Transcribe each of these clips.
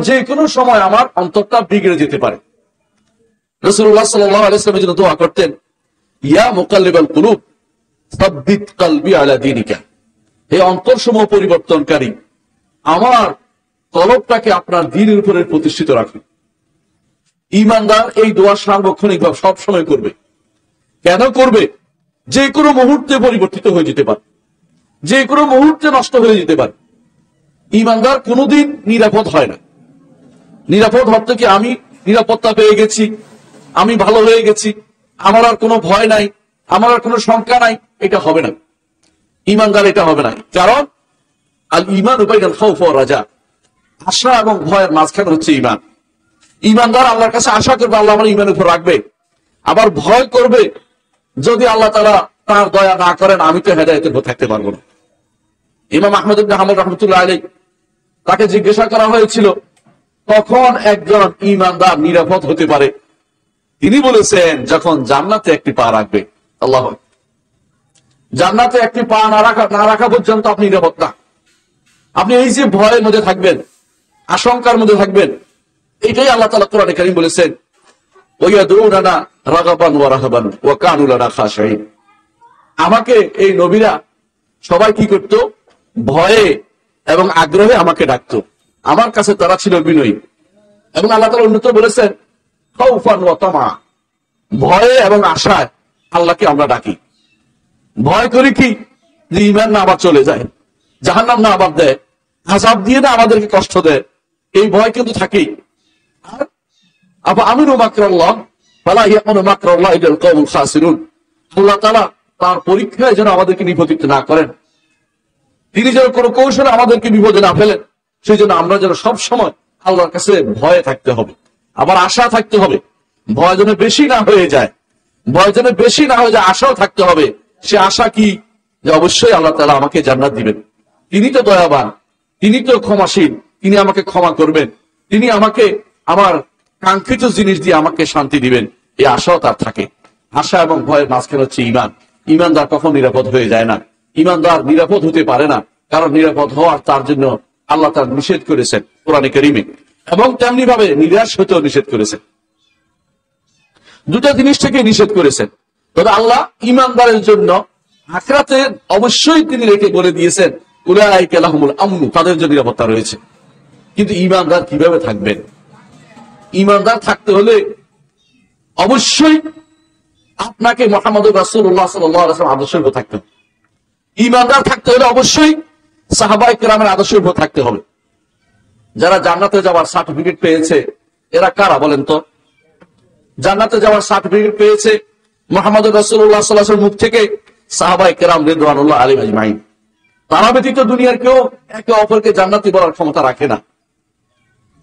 যে কোনো সময় আমার অন্তরটা বিগড়ে যেতে পারে। রাসূলুল্লাহ সাল্লাল্লাহু আলাইহি ওয়াসাল্লাম যেন দোয়া করতেন, ইয়া মুকাল্লিবাল কুলুব সাব্বিত কলবি আলা দীনিকা, হে অন্তরসমূহ পরিবর্তনকারী, আমার কলবটাকে আপনার দ্বীনের উপরে প্রতিষ্ঠিত রাখুন। ঈমানদার এই দোয়া সার্বক্ষণিকভাবে সব সময় করবে। কেন করবে? যে কোনো মুহূর্তে পরিবর্তিত হয়ে যেতে পারে, যে কোনো মুহূর্তে নষ্ট হয়ে যেতে পারে। ঈমানদার কোনোদিন নিরাপদ হয় না। নিরাপদ ভাবতে কি আমি নিরাপত্তা পেয়ে গেছি, আমি ভালো হয়ে গেছি, আমার আর কোনো ভয় নাই, আমার আর কোনো শঙ্কা নাই, এটা হবে না। ঈমানদার এটা হবে না। কারণ আল ঈমান বাইনাল খাউফ ওয়া রাজা, আশা এবং ভয়ের মাঝখানে হচ্ছে ঈমান। ঈমানদার আল্লাহর কাছে আশা করবে আল্লাহ আমার ঈমানের উপর রাখবে, আবার ভয় করবে যদি আল্লাহ তাআলা তার দয়া না করেন আমি তো হেদায়েতের উপর থাকতে পারবো না। ইমাম আহমদ ইবনে হাম্বল রাহমাতুল্লাহ আলাইহি, তাকে জিজ্ঞাসা করা হয়েছিল কখন একজন ঈমানদার নিরাপদ হতে পারে, তিনি বলেছেন যখন জান্নাতে একটি পা রাখবে। আল্লাহু আকবার। জান্নাতে একটি পা না রাখা পর্যন্ত আপনি নিরাপদ না। আপনি এই যে ভয়ের মধ্যে থাকবেন, আশঙ্কার মধ্যে থাকবেন, এটাই আল্লাহ তাআলা কোরআনে কারীম বলেছেন, ওয়ায়াদউনা রাগাবান ওয়া রাহাবান ওয়া কানু লানা খাশিঈন। আমাকে এই নবীরা সবাই কি করত? ভয়ে এবং আগ্রহে আমাকে ডাকতো, আমার কাছে তারা ছিল বিনয়ী। এবং আল্লাহ তাআলা উন্নত বলেছেন, খাউফান ওয়া তামা, ভয়ে এবং আশায় আল্লাহকে আমরা ডাকি। ভয় করি কি? যে ঈমান না আবার চলে যায়, জাহান্নাম না আবার দেয়, আযাব দিয়ে না আমাদেরকে কষ্ট দেয়, এই ভয় কিন্তু থাকেই। আর আফা আমিনু মাকরাল্লাহ ফালা ইয়াকুনু মাকরাল্লাহ ইল্লাল কওমুল খাসিরুন। আল্লাহ তাআলা তার পরীক্ষায় যেন আমাদেরকে নিপতিত না করেন, তিনি যেন কোনো কৌশলে আমাদেরকে বিপদে না ফেলেন, সেই জন্য আমরা যেন সব সময় আল্লাহর কাছে ভয়ে থাকতে হবে, আবার আশা থাকতে হবে। ভয় যেন বেশি না হয়ে যায়, ভয় যেন বেশি না হয়ে যায়, আশাও থাকতে হবে। সে আশা কি? যে অবশ্যই আল্লাহ তাআলা আমাকে জান্নাত দিবেন, তিনি তো দয়াবান, তিনি তো ক্ষমাশীল, তিনি আমাকে ক্ষমা করবেন, তিনি আমাকে আমার কাঙ্ক্ষিত জিনিস দিয়ে আমাকে শান্তি দিবেন, এই আশাও তার থাকে। আশা এবং ভয়ের মাঝখানে হচ্ছে ঈমান। ঈমানদার কখন নিরাপদ হয়ে যায় না। ঈমানদার নিরাপদ হতে পারে না, কারণ নিরাপদ হওয়ার তার জন্য আল্লাহ তার নিষেধ করেছেন কোরআনে কারীমে, এবং তেমনি ভাবে নিরাশ হতেও নিষেধ করেছেন। দুটা জিনিস থেকে নিষেধ করেছেন। তবে আল্লাহ ঈমানদারের জন্য আখিরাতে অবশ্যই তিনি রেখে বলে দিয়েছেন, উলাইকা লাহুমুল আমনু, তাদের জন্য নিরাপত্তা রয়েছে। কিন্তু ঈমানদার কিভাবে থাকবেন? ঈমানদার থাকতে হলে অবশ্যই আপনাকে মুহাম্মদুর রাসূলুল্লাহ সাল্লাল্লাহু আলাইহি ওয়াসাল্লাম আদর্শের উপর থাকতে হবে। ঈমানদার থাকতে হলে অবশ্যই সাহাবায়ে কেরামের আদর্শের উপর থাকতে হবে। যারা জান্নাতে যাওয়ার সার্টিফিকেট পেয়েছে এরা কারা বলেন তো? জান্নাতে যাওয়ার সার্টিফিকেট পেয়েছে মুহাম্মদুর রাসূলুল্লাহ সাল্লাল্লাহু আলাইহি ওয়াসাল্লাম মুখ থেকে সাহাবায়ে কেরাম রিদওয়ানুল্লাহ আলাইহিম আজমাইন। তারা ব্যতীত দুনিয়ার কেউ একে অপরকে জান্নাতি বলার ক্ষমতা রাখে না।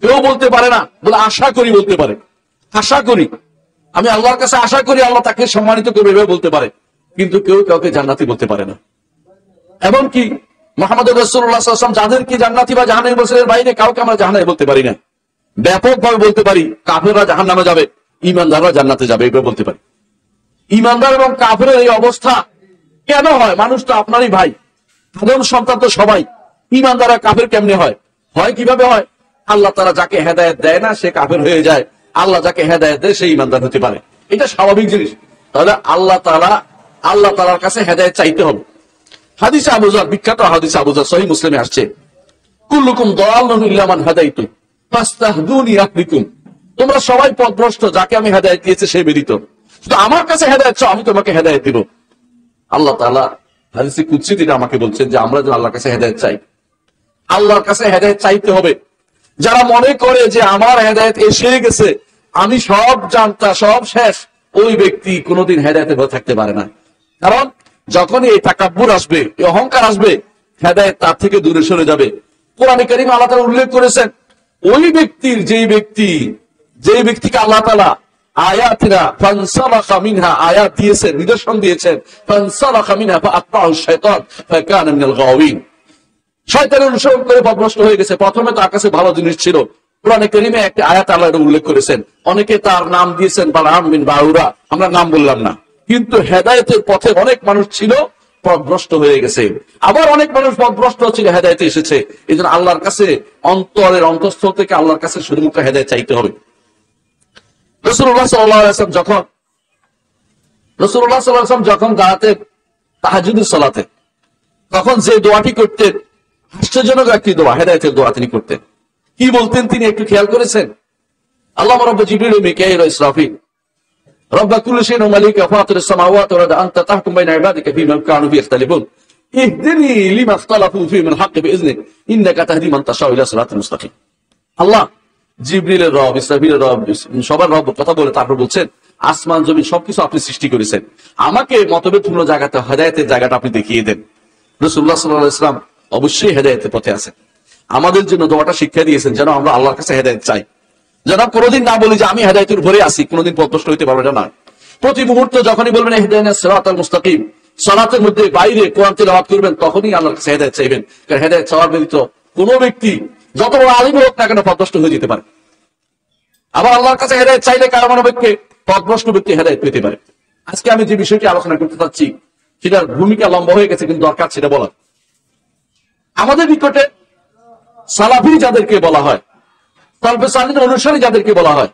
কেউ বলতে পারে না, বলে আশা করি বলতে পারে, আশা করি, আমি আল্লাহর কাছে আশা করি আল্লাহ তাকে সম্মানিত করবে, এভাবে বলতে পারে। কিন্তু কেউ কাউকে জান্নাতি বলতে পারে না। এমনকি মুহাম্মদুর রাসূলুল্লাহ সাল্লাল্লাহু আলাইহি ওয়াসাল্লাম যাদেরকে জান্নাতি বা জাহান্নামী বলছেন, এর বাইরে কাউকে আমরা জাহান্নামী বলতে পারি না। ব্যাপকভাবে বলতে পারি কাফেররা জাহান্নামে যাবে, ঈমানদাররা জান্নাতে যাবে, এভাবে বলতে পারি। ঈমানদার এবং কাফেরের এই অবস্থা কেন হয়? মানুষ তো আপনারই ভাই, আদম সন্তান তো সবাই। ঈমানদার আর কাফের কেমনে হয়? হয় কিভাবে হয়? আল্লাহ তাআলা যাকে হেদায়েত দেয় না সে কাফের হয়ে যায়, আল্লাহ যাকে হেদায়েত দেয় সে ঈমানদার হতে পারে। এটা স্বাভাবিক জিনিস। তাহলে আল্লাহ তাআলার কাছে হেদায়েত চাইতে হবে। হাদিসে আবু যর, বিখ্যাত হাদিসে আবু যর, সহিহ মুসলিমে আসছে, কুল্লুকুম দাল্লুন ইল্লা মান হাদাইতু ফাস্তাহদুনি আহদিকুম। তোমরা সবাই পথভ্রষ্ট, যাকে আমি হেদায়েত দিয়েছি সে ব্যতীত। শুধু আমার কাছে হেদায়েত চাও, আমি তোমাকে হেদায়েত দিব। আল্লাহ তাআলা হাদিসে কুদসি তিনি আমাকে বলছেন যে আমরা যেন আল্লাহর কাছে হেদায়েত চাই। আল্লাহর কাছে হেদায়েত চাইতে হবে। যারা মনে করে যে আমার হেদায়েত এসে গেছে, আমি সব জানতা, সব শেষ, ওই ব্যক্তি কোনোদিন হেদায়েতে ভালো থাকতে পারে না। কারণ যখনই এই তাকাব্বুর আসবে, এই অহংকার আসবে, হেদায়েত তার থেকে দূরে সরে যাবে। কোরআনে কারীমে আল্লাহ তাআলা উল্লেখ করেছেন, ওই ব্যক্তির যেই ব্যক্তিকে আল্লাহ তাআলা আয়াতিনা ফানসালাখা মিনহা, আয়াত দিয়েছেন, নিদর্শন দিয়েছেন, ফানসালাখা মিনহা ফাআতবাহু শাইতান ফাকানা মিনাল গাওয়িন। শয়তানের অনুসরণ করে পথভ্রষ্ট হয়ে গেছে। প্রথমে তার কাছে ভালো জিনিস ছিল। কোরআনে কারীমে একটা আয়াত আল্লাহ উল্লেখ করেছেন, অনেকে তার নাম দিয়েছেন বালাম বিন বাউরা, আমরা নাম বললাম না। কিন্তু হেদায়েতের পথে অনেক মানুষ ছিল, পথভ্রষ্ট হয়ে গেছে, আবার অনেক মানুষ পথভ্রষ্ট হচ্ছে, হেদায়েতে এসেছে। এই জন্য আল্লাহর কাছে অন্তরের অন্তঃস্থল থেকে আল্লাহর কাছে শুধুমাত্র হেদায়েত চাইতে হবে। রাসূলুল্লাহ সাল্লাল্লাহু আলাইহি ওয়াসাল্লাম যখন দাঁড়াতে তাহাজ্জুদের সালাতে, তখন যে দোয়াটি করতেন আশ্চর্যজনক একটি দোয়া, হেদায়েতের দোয়া তিনি করতেন। কি বলতেন তিনি একটু খেয়াল করেছেন? আল্লাহুম্মা রাব্বা জিবরিল ওয়া মিকাঈল ওয়া ইসরাফিল رب كل شيء ومليكه فاطر السماوات والارض انت تحكم بين عبادك فيما كانوا فيه يختلفون اهدني لما اختلفوا فيه من الحق باذنك انك تهدي من تشاء الى صراط مستقيم। আল্লাহ জিবরিলের রব, ইসরাফিলের রব, সবার রব কথা বলে তারপর বলছেন, আসমান জমিন সবকিছু আপনি সৃষ্টি করেছেন, আমাকে মতভেদপূর্ণ জায়গাতে হেদায়েতের জায়গাটা আপনি দেখিয়ে দেন। রাসূলুল্লাহ সাল্লাল্লাহু আলাইহি ওয়াসাল্লাম অবশ্যই হেদায়েতের পথে আছেন। আমাদের জন্য দোয়াটা শিক্ষা দিয়েছেন যেন আমরা আল্লাহর কাছে হেদায়েত চাই, যেন কোনোদিন না বলি যে আমি হেদায়েতের উপরে আছি, কোনোদিন পথভ্রষ্ট হইতে পারবে না। প্রতি মুহূর্তে যখনই বলবেন ইহদিনাস সিরাতাল মুস্তাকিম, সালাতের মধ্যে বাইরে কোরআন তিলাওয়াত করবেন, তখনই আল্লাহর কাছে হেদায়েত চাইবেন। কারণ হেদায়েত চাওয়ার ব্যতীত কোনো ব্যক্তি যত বড় আলিম হোক না কেন পথভ্রষ্ট হয়ে যেতে পারে। আবার আল্লাহর কাছে হেদায়েত চাইলে কারো মানবকে পথভ্রষ্ট ব্যক্তি হেদায়েত পেতে পারে। আজকে আমি যে বিষয়টি আলোচনা করতে চাচ্ছি সেটার ভূমিকা লম্বা হয়ে গেছে, কিন্তু দরকার সেটা বলা। আমাদের নিকটে সালাফি যাদেরকে বলা হয়, সালফে সালিহিনের অনুসারী যাদেরকে বলা হয়,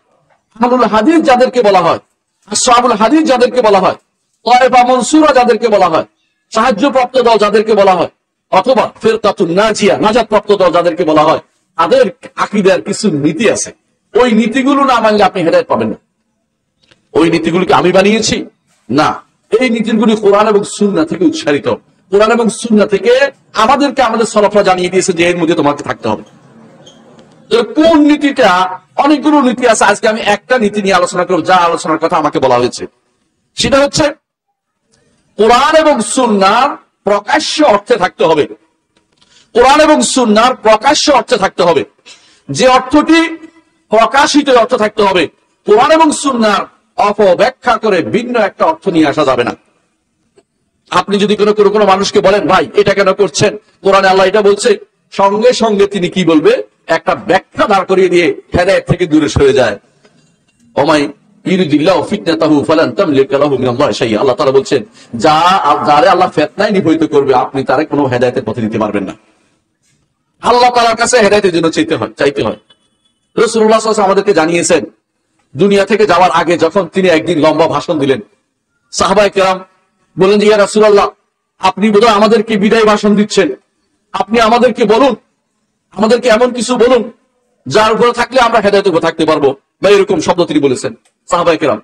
আহলুল হাদিস যাদেরকে বলা হয়, আসহাবুল হাদিস যাদেরকে বলা হয়, তায়েফা মনসুরা যাদেরকে বলা হয়, সাহায্যপ্রাপ্ত দল যাদেরকে বলা হয়, অথবা ফিরকাতুন নাজিয়া নাজাতপ্রাপ্ত দল যাদেরকে বলা হয়, তাদের আকীদার কিছু নীতি আছে। ওই নীতিগুলো না মানলে আপনি হেদায়েত পাবেন না। ওই নীতিগুলোকে আমি বানিয়েছি না, এই নীতিগুলি কোরআন এবং সুন্নাহ থেকে উৎসারিত। কোরআন এবং সুন্নাহ থেকে আমাদেরকে আমাদের সালাফরা জানিয়ে দিয়েছে যে এর মধ্যে তোমাকে থাকতে হবে। কোন নীতিটা? অনেকগুলো নীতি আছে, আজকে আমি একটা নীতি নিয়ে আলোচনা করব, যা আলোচনার কথা আমাকে বলা হয়েছে। সেটা হচ্ছে কোরআন এবং সুন্নাহর প্রকাশ্য অর্থে থাকতে হবে। কোরআন এবং সুন্নাহর প্রকাশ্য অর্থে থাকতে হবে, যে অর্থটি প্রকাশিত অর্থ থাকতে হবে। কোরআন এবং সুন্নাহর অপব্যাখ্যা করে ভিন্ন একটা অর্থ নিয়ে আসা যাবে না। আপনি যদি কোনো মানুষকে বলেন, ভাই এটা কেন করছেন, কোরআনে আল্লাহ এটা বলছে, সঙ্গে সঙ্গে তিনি কি বলবে? একটা ব্যাখ্যা দাঁড় করিয়ে দিয়ে হেদায়েত থেকে দূরে সরে যায়। ওমাই ইউরিদিল্লাহু ফিতনাতাহু ফালান তামলিকা লাহু মিনাল্লাহি শাইআ। আল্লাহ তাআলা বলছেন, যারে আল্লাহ ফিতনায় নিপতিত করবে, আপনি তারে কোনো হেদায়েতের পথে নিতে পারবেন না। আল্লাহ তাআলার কাছে হেদায়েতের জন্য চাইতে হয়। রাসূলুল্লাহ সাল্লাল্লাহু আলাইহি ওয়াসাল্লাম আমাদেরকে জানিয়েছেন, দুনিয়া থেকে যাওয়ার আগে যখন তিনি একদিন লম্বা ভাষণ দিলেন, সাহাবায়ে কেরাম বলেন যে, ইয়া রাসূলুল্লাহ, আপনি বোধহয় আমাদেরকে বিদায় ভাষণ দিচ্ছেন, আপনি আমাদেরকে বলুন, আমাদেরকে এমন কিছু বলুন যার উপরে থাকলে আমরা হেদায়েতের উপর থাকতে পারবো, বা এরকম শব্দ তিনি বলেছেন। সাহাবায়ে কেরাম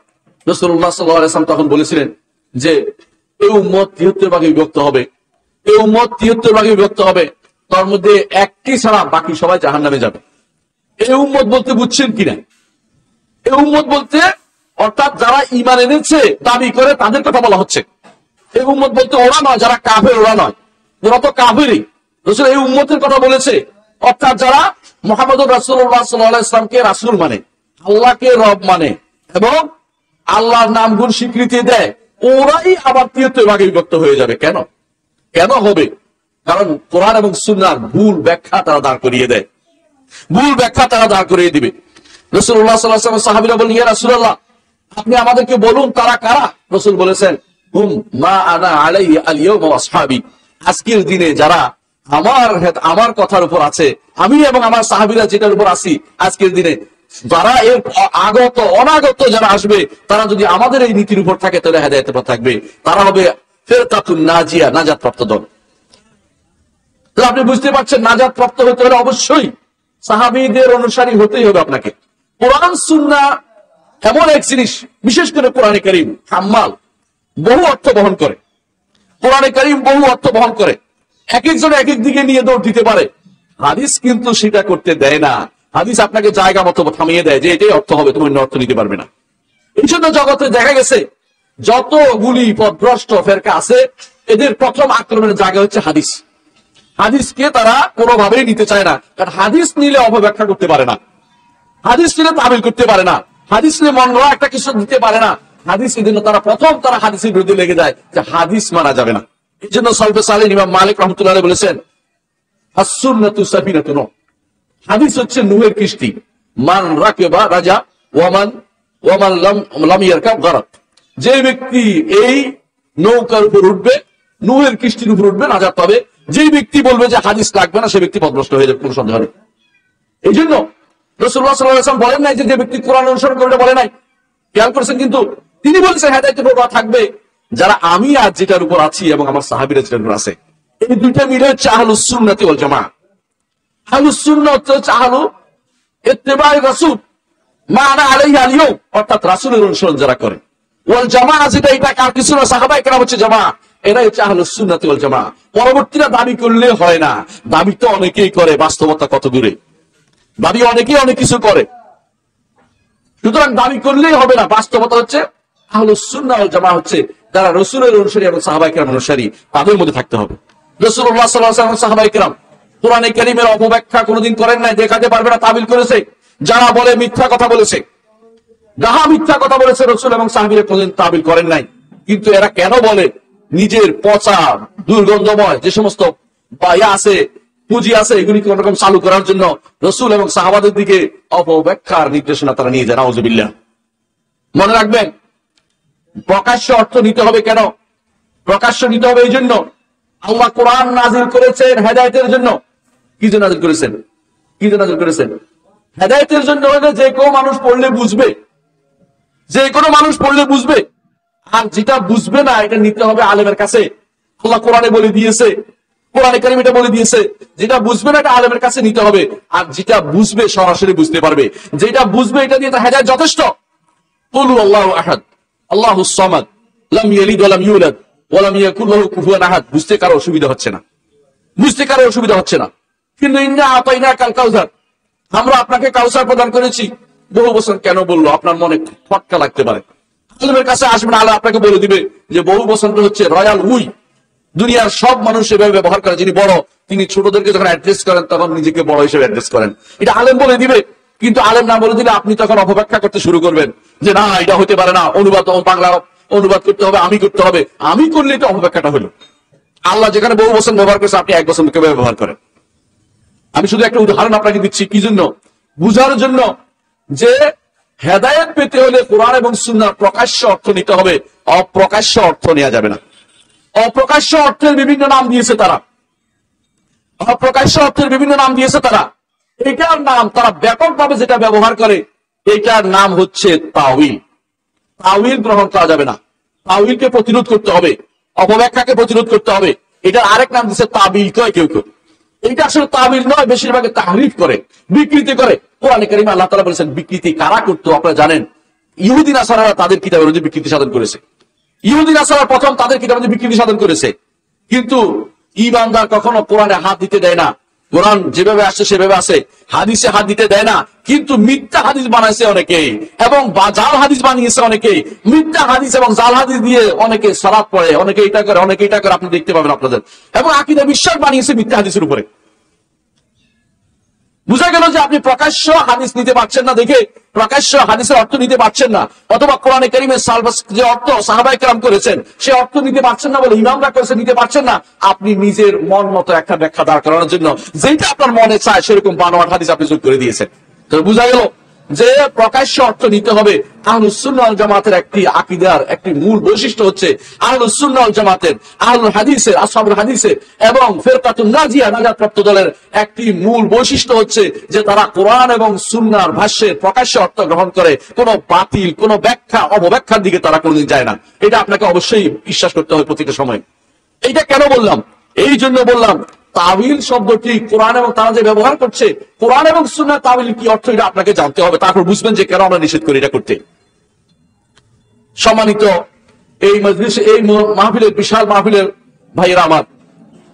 রাসূলুল্লাহ সাল্লাল্লাহু আলাইহি ওয়াসাল্লাম তখন বলেছিলেন যে এই উম্মত 73 ভাগে বিভক্ত হবে, এই উম্মত 73 ভাগে বিভক্ত হবে, তার মধ্যে একটি ছাড়া বাকি সবাই জাহান্নামে যাবে। এই উম্মত বলতে বুঝছেন কিনা? এই উম্মত বলতে অর্থাৎ যারা ঈমান এনেছে দাবি করে তাদের কথা বলা হচ্ছে। এই উম্মত বলতে ওরা নয়, যারা কাফের ওরা নয়, ওরা তো কাফেরই। রাসূল এই উম্মতের কথা বলেছে, অর্থাৎ যারা মুহাম্মদুর রাসূলুল্লাহ সাল্লাল্লাহু আলাইহি ওয়াসাল্লামকে রাসূল মানে, আল্লাহকে রব মানে এবং আল্লাহর নাম গুণ স্বীকৃতি দেয়, ওরাই আবার 73 ভাগে বিভক্ত হয়ে যাবে। কেন হবে? কারণ কোরআন এবং সুন্নাহর ভুল ব্যাখ্যা তারা দাঁড় করিয়ে দেয়, ভুল ব্যাখ্যা তারা দাঁড় করিয়ে দিবে। রাসূলুল্লাহ সাল্লাল্লাহু আলাইহি ওয়াসাল্লাম সাহাবীরা বলেন, ইয়া রাসূলুল্লাহ, আপনি আমাদেরকে বলুন তারা কারা? রাসূল বলেছেন, হুম মা আনা আলাইহি আল ইয়াওমা ওয়া আসহাবী, আজকের দিনে যারা আমার কথার উপর আছে, আমি এবং আমার সাহাবীরা যেটার উপর আছি আজকের দিনে, যারা এর অনাগত যারা আসবে, তারা যদি আমাদের এই নীতির উপর থাকে তাহলে হেদায়েতের পথে থাকবে, তারা হবে ফিরকাতুন নাজিয়া নাজাতপ্রাপ্ত দল। তো আপনি বুঝতে পারছেন, নাজাতপ্রাপ্ত হতে হলে অবশ্যই সাহাবীদের অনুসারী হতেই হবে আপনাকে। কোরআন সুন্নাহ এমন এক জিনিস, বিশেষ করে কোরআনে কারীম হাম্মাল, বহু অর্থ বহন করে। কোরআনে কারীম বহু অর্থ বহন করে, এক একজন এক এক দিকে নিয়ে দৌড় দিতে পারে। হাদিস কিন্তু সেটা করতে দেয় না। হাদিস আপনাকে জায়গা মতো থামিয়ে দেয় যে এটাই অর্থ হবে, তুমি অন্য অর্থ নিতে পারবে না। এই জন্য জগতে দেখা গেছে যতগুলি পথভ্রষ্ট ফেরকা আছে, এদের প্রথম আক্রমণের জায়গা হচ্ছে হাদিস। হাদিসকে তারা কোনোভাবেই নিতে চায় না, কারণ হাদিস নিলে অপব্যাখ্যা করতে পারে না, হাদিস নিলে তাবিল করতে পারে না, হাদিস নিলে মন গড়া একটা কিছু দিতে পারে না। হাদিস এই জন্য তারা হাদিসের বিরুদ্ধে লেগে যায় যে হাদিস মানা যাবে না। এই জন্য সালফে সালেহ ইমাম মালিক রাহমাতুল্লাহ আলাইহি বলেছেন, আস-সুন্নাতু সাফিনাতুন, হাদিস হচ্ছে নূহের কিস্তি, মান রাকিবা রাজা ওয়ামান লাম ইয়ারকাব গারাক, যে ব্যক্তি এই নৌকার উপর উঠবে, নূহের কিস্তির উপর উঠবে, নাজাত পাবে। যেই ব্যক্তি বলবে যে হাদিস লাগবে না, সে ব্যক্তি পথভ্রষ্ট হয়ে যাবে, কোনো সন্দেহ নেই। এই জন্য রাসূলুল্লাহ সাল্লাল্লাহু আলাইহি ওয়াসাল্লাম বলেন নাই যে ব্যক্তি কোরআন অনুসরণ করে, বলে নাই, খেয়াল করেছেন। কিন্তু তিনি বলেছেন হেদায়েতের উপর থাকবে যারা আমি আজ যেটার উপর আছি এবং আমার সাহাবীরা যেটার উপর আছে। এই দুইটা মিলে হচ্ছে আহলুস সুন্নাতি ওয়াল জামাআহ। আহলুস সুন্নাহ হচ্ছে আহলু ইত্তিবা'i রাসূল মা আনা আলাইহি আল-ইয়াউম, অর্থাৎ রাসূলের অনুসরণ যারা করে। ওয়াল জামাআহ যেটা, এটা কার কিছু না, সাহাবায়ে কেরাম হচ্ছে জামাআহ, এরা হচ্ছে আহলুস সুন্নাতি ওয়াল জামাআহ। পরবর্তীরা দাবি করলে হয় না, দাবি তো অনেকেই করে, বাস্তবতা কত দূরে, দাবি অনেকেই অনেক কিছু করে, সুতরাং দাবি করলেই হবে না। বাস্তবতা হচ্ছে আহলুস সুন্নাহ ওয়াল জামাআহ হচ্ছে যারা রাসূলের অনুসারী এবং সাহাবায়ে কেরামের অনুসারী, তাদের মধ্যে থাকতে হবে। রাসূলুল্লাহ সাল্লাল্লাহু আলাইহি ওয়াসাল্লাম সাহাবায়ে কেরাম কোরআনে কারীমের অপব্যাখ্যা কোনোদিন করেন নাই, দেখাতে পারবে না, তাবিল করেছে। যারা বলে মিথ্যা কথা বলেছে, যাহা মিথ্যা কথা বলেছে রাসূল এবং সাহাবীরা কোনোদিন তাবিল করেন নাই। কিন্তু এরা কেন বলে? নিজের পচা দুর্গন্ধময় যে সমস্ত বায়া আছে, পুঁজি আছে, এগুলি কোন রকম চালু করার জন্য রাসূল এবং সাহাবাদের দিকে অপব্যাখ্যার নির্দেশনা তারা নিয়ে যায়। নাউযুবিল্লাহ। মনে রাখবেন, প্রকাশ্য অর্থ নিতে হবে। কেন প্রকাশ্য নিতে হবে? এই জন্য আল্লাহ কোরআন নাযিল করেছেন হেদায়েতের জন্য। কি জন্য নাযিল করেছেন? কি জন্য নাযিল করেছেন? হেদায়েতের জন্য হলে যে কোনো মানুষ পড়লে বুঝবে, যে কোনো মানুষ পড়লে বুঝবে। আর যেটা বুঝবে না, এটা নিতে হবে আলেমের কাছে। আল্লাহ কোরআনে বলে দিয়েছে, কোরআনে কারীম এটা বলে দিয়েছে, যেটা বুঝবে না এটা আলেমের কাছে নিতে হবে। আর যেটা বুঝবে সরাসরি বুঝতে পারবে, যেটা বুঝবে এটা দিয়ে তার হেদায়েত যথেষ্ট। কুলু আল্লাহু আহাদ আল্লাহুস সামাদ লাম ইয়ালিদ ওয়া লাম ইউলাদ ওয়া লাম ইয়াকুল লাহু কুফুয়ান আহাদ। বুঝতে কারো অসুবিধা হচ্ছে না, বুঝতে কারো অসুবিধা হচ্ছে না। কিন্তু ইন্না আতাইনাকাল কাউসার, আমরা আপনাকে কাউসার প্রদান করেছি। বহু বছর কেন বললো? আপনার মনে ফটকা লাগতে পারে। আলেমের কাছে আসবেন, আল্লাহ আপনাকে বলে দিবে যে বহু বছর হচ্ছে রয়্যাল উই। দুনিয়ার সব মানুষ এভাবে ব্যবহার করে। যিনি বড়, তিনি ছোটদেরকে যখন অ্যাড্রেস করেন তখন নিজেকে বড় হিসেবে অ্যাড্রেস করেন। এটা আলেম বলে দিবে। কিন্তু আলেম না বলে দিলে আপনি তখন অপব্যাখ্যা করতে শুরু করবেন যে না, এটা হতে পারে না, অনুবাদ বাংলা অনুবাদ করতে হবে, আমি করতে হবে। আমি করলে এটা অপব্যাখ্যাটা হলো। আল্লাহ যেখানে বহু বছর ব্যবহার করেছে, আপনি এক বছর ব্যবহার করেন। আমি শুধু একটা উদাহরণ আপনাকে দিচ্ছি, কি জন্য? বুঝার জন্য যে হেদায়েত পেতে হলে কোরআন এবং সুন্নাহর প্রকাশ্য অর্থ নিতে হবে, অপ্রকাশ্য অর্থ নেওয়া যাবে না। অপ্রকাশ্য অর্থের বিভিন্ন নাম দিয়েছে তারা, অপ্রকাশ্য অর্থের বিভিন্ন নাম দিয়েছে তারা। এটার নাম তারা ব্যাপকভাবে যেটা ব্যবহার করে, এটার নাম হচ্ছে তাওয়িল। তাওয়িল গ্রহণ করা যাবে না, তাওয়িলকে প্রতিরোধ করতে হবে, অপব্যাখ্যাকে প্রতিরোধ করতে হবে। এটার আরেক নাম দিচ্ছে তাবিল। কয় কেউ কেউ এইটা আসলে তাবিল নয়, বেশিরভাগ তাহরিফ করে, বিকৃতি করে। কোরআনে কারীমে আল্লাহ তাআলা বলেছেন বিকৃতি কারা করতো আপনারা জানেন? ইহুদি নাসারারা তাদের কিতাবের মধ্যে বিকৃতি সাধন করেছে। ইহুদি নাসারা প্রথম তাদের কিতাবের মধ্যে বিকৃতি সাধন করেছে। কিন্তু ঈমানদার কখনো কোরআনে হাত দিতে দেয় না। কোরআন যেভাবে আসছে সেভাবে আসে, হাদিসে হাত দিতে দেয় না। কিন্তু মিথ্যা হাদিস বানাইছে অনেকেই এবং জাল হাদিস বানিয়েছে অনেকেই। মিথ্যা হাদিস এবং জাল হাদিস দিয়ে অনেকে সালাত পড়ে, অনেকে এটা করে, অনেকে এটা করে, আপনি দেখতে পাবেন আপনাদের। এবং আকীদা বিশ্বাস বানিয়েছে মিথ্যা হাদিসের উপরে। বুঝা গেল যে আপনি প্রকাশ্য হাদিস নিতে পারছেন না দেখে প্রকাশ্য হাদিসের অর্থ নিতে পারছেন না, অথবা কোরআনে কারীমের যে অর্থ সাহাবায়ে কেরাম করেছেন সে অর্থ নিতে পারছেন না বলে ইমামরা করেছে নিতে পারছেন না। আপনি নিজের মন মতো একটা ব্যাখ্যা দাঁড় করানোর জন্য যেটা আপনার মনে চায় সেরকম বানোয়াট হাদিস আপনি যোগ করে দিয়েছেন। তো বুঝা গেল যে প্রকাশ্য অর্থ নিতে হবে। আহলুস সুন্নাহ ওয়াল জামাতের একটি আকীদার একটি মূল বৈশিষ্ট্য হচ্ছে, আহলুস সুন্নাহ ওয়াল জামাতের, আহলুল হাদিসের, আসহাবুল হাদিসের এবং ফিরকাতুন নাজিয়া, নাজাতপ্রাপ্ত দলের একটি মূল বৈশিষ্ট্য হচ্ছে যে তারা কোরআন এবং সুন্নাহর ভাষ্যের প্রকাশ্য অর্থ গ্রহণ করে। কোন বাতিল, কোন ব্যাখ্যা, অপব্যাখ্যার দিকে তারা কোনোদিন যায় না। এটা আপনাকে অবশ্যই বিশ্বাস করতে হবে প্রতিটা সময়। এইটা কেন বললাম? এই জন্য বললাম, তাবিল শব্দটি কোরআন এবং তারা যে ব্যবহার করছে, কোরআন এবং সুন্নাহ তাবিল কি অর্থ এটা আপনাকে জানতে হবে, তারপর বুঝবেন যে কেন আমরা নিষেধ করি এটা করতে। সম্মানিত এই মজলিসে, এই মাহফিলের, বিশাল মাহফিলের ভাইয়েরা আমার,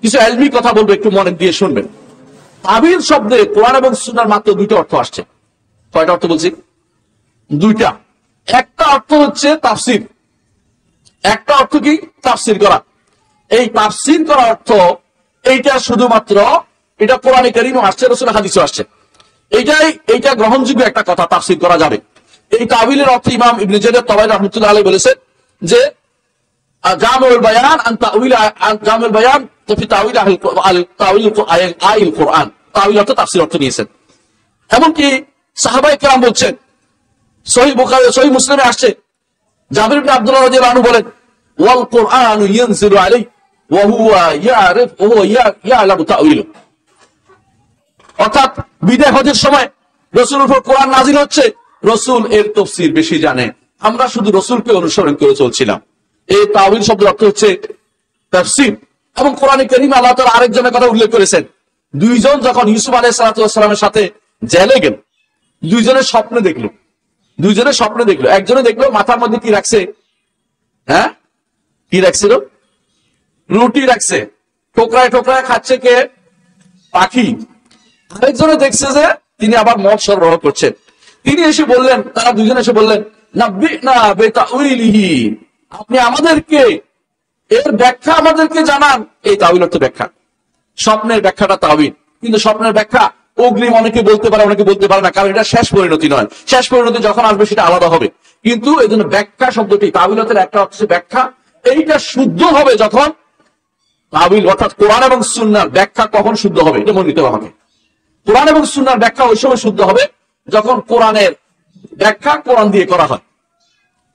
কিছু ইলমি কথা বলবো, একটু মনে দিয়ে শুনবেন। তাবিল শব্দে কোরআন এবং সুন্নাহর মাত্র দুইটা অর্থ আসছে। কয়টা অর্থ বলছি? দুইটা। একটা অর্থ হচ্ছে তাফসীর, একটা অর্থ কি? তাফসীর করা। এই তাফসীর করা অর্থ এইটা শুধুমাত্র এটা কোরআনে কারীমে আসছে, রাসূলের হাদিসে আসছে। এইটা গ্রহণযোগ্য একটা কথা, তাফসীর করা যাবে। এই তাবিলের অর্থ ইমাম ইবনে জারীর তাবারী রাহমাতুল্লাহ আলাইহি বলেছেন যে জামিউল বায়ান আন তাউইল, জামিউল বায়ান ফি তাউইল আইল কোরআন। তাউইল অর্থ তাফসীর অর্থ নিয়েছেন। এমনকি সাহাবায়ে কেরাম বলছেন, সহিহ বুখারী সহিহ মুসলিমে আসছে, জাবির ইবনে আব্দুল্লাহ রাদিয়াল্লাহু আনহু বলেন ওয়াল কোরআনু ইয়ানজিলু আলাইহি ওয়া হুয়া ইয়ারিফ ওয়া হুয়া ইয়ালামু তাউইলু। অর্থাৎ বিদায় হজের সময় রাসূলের উপর কোরআন নাযিল হচ্ছে, রাসূল এর তাফসীর বেশি জানে, আমরা শুধু রাসূলকে অনুসরণ করে চলছিলাম। এই তাউইল শব্দের অর্থ হচ্ছে তাফসীর। এবং কোরআনে কারীমে আল্লাহ তাআলা আরেকজনের কথা উল্লেখ করেছেন, দুইজন যখন ইউসুফ আলাইহিস সালামের সাথে জেলে গেল, দুইজনের স্বপ্নে দেখলো, একজনে দেখলো মাথার মধ্যে কি রাখছে, হ্যাঁ কি রাখছিল, রুটি রাখছে, ঠোকরায় ঠোকরায় খাচ্ছে কে, পাখি। আরেকজনে দেখছে যে তিনি আবার মদ সরবরাহ করছেন। তিনি এসে বললেন, তারা দুইজন এসে বললেন, নাব্বিনা বিতাউইলিহি, আপনি আমাদেরকে এর ব্যাখ্যা আমাদেরকে জানান। এই তাউইল অর্থ ব্যাখ্যা, স্বপ্নের ব্যাখ্যাটা তাউইল। কিন্তু স্বপ্নের ব্যাখ্যা অগ্রিম অনেকে বলতে পারে, অনেকে বলতে পারে না, কারণ এটা শেষ পরিণতি নয়। শেষ পরিণতি যখন আসবে সেটা আলাদা হবে। কিন্তু এই জন্য ব্যাখ্যা শব্দটি, তাউইলের একটা হচ্ছে ব্যাখ্যা, এইটা শুদ্ধ হবে যখন তাউইল অর্থাৎ কোরআন এবং সুন্নাহর ব্যাখ্যা কখন শুদ্ধ হবে, এটা মনে নিতে হবে আমাকে। কোরআন এবং সুন্নাহর ব্যাখ্যা ওই সময় শুদ্ধ হবে যখন কোরআনের ব্যাখ্যা কোরআন দিয়ে করা হয়।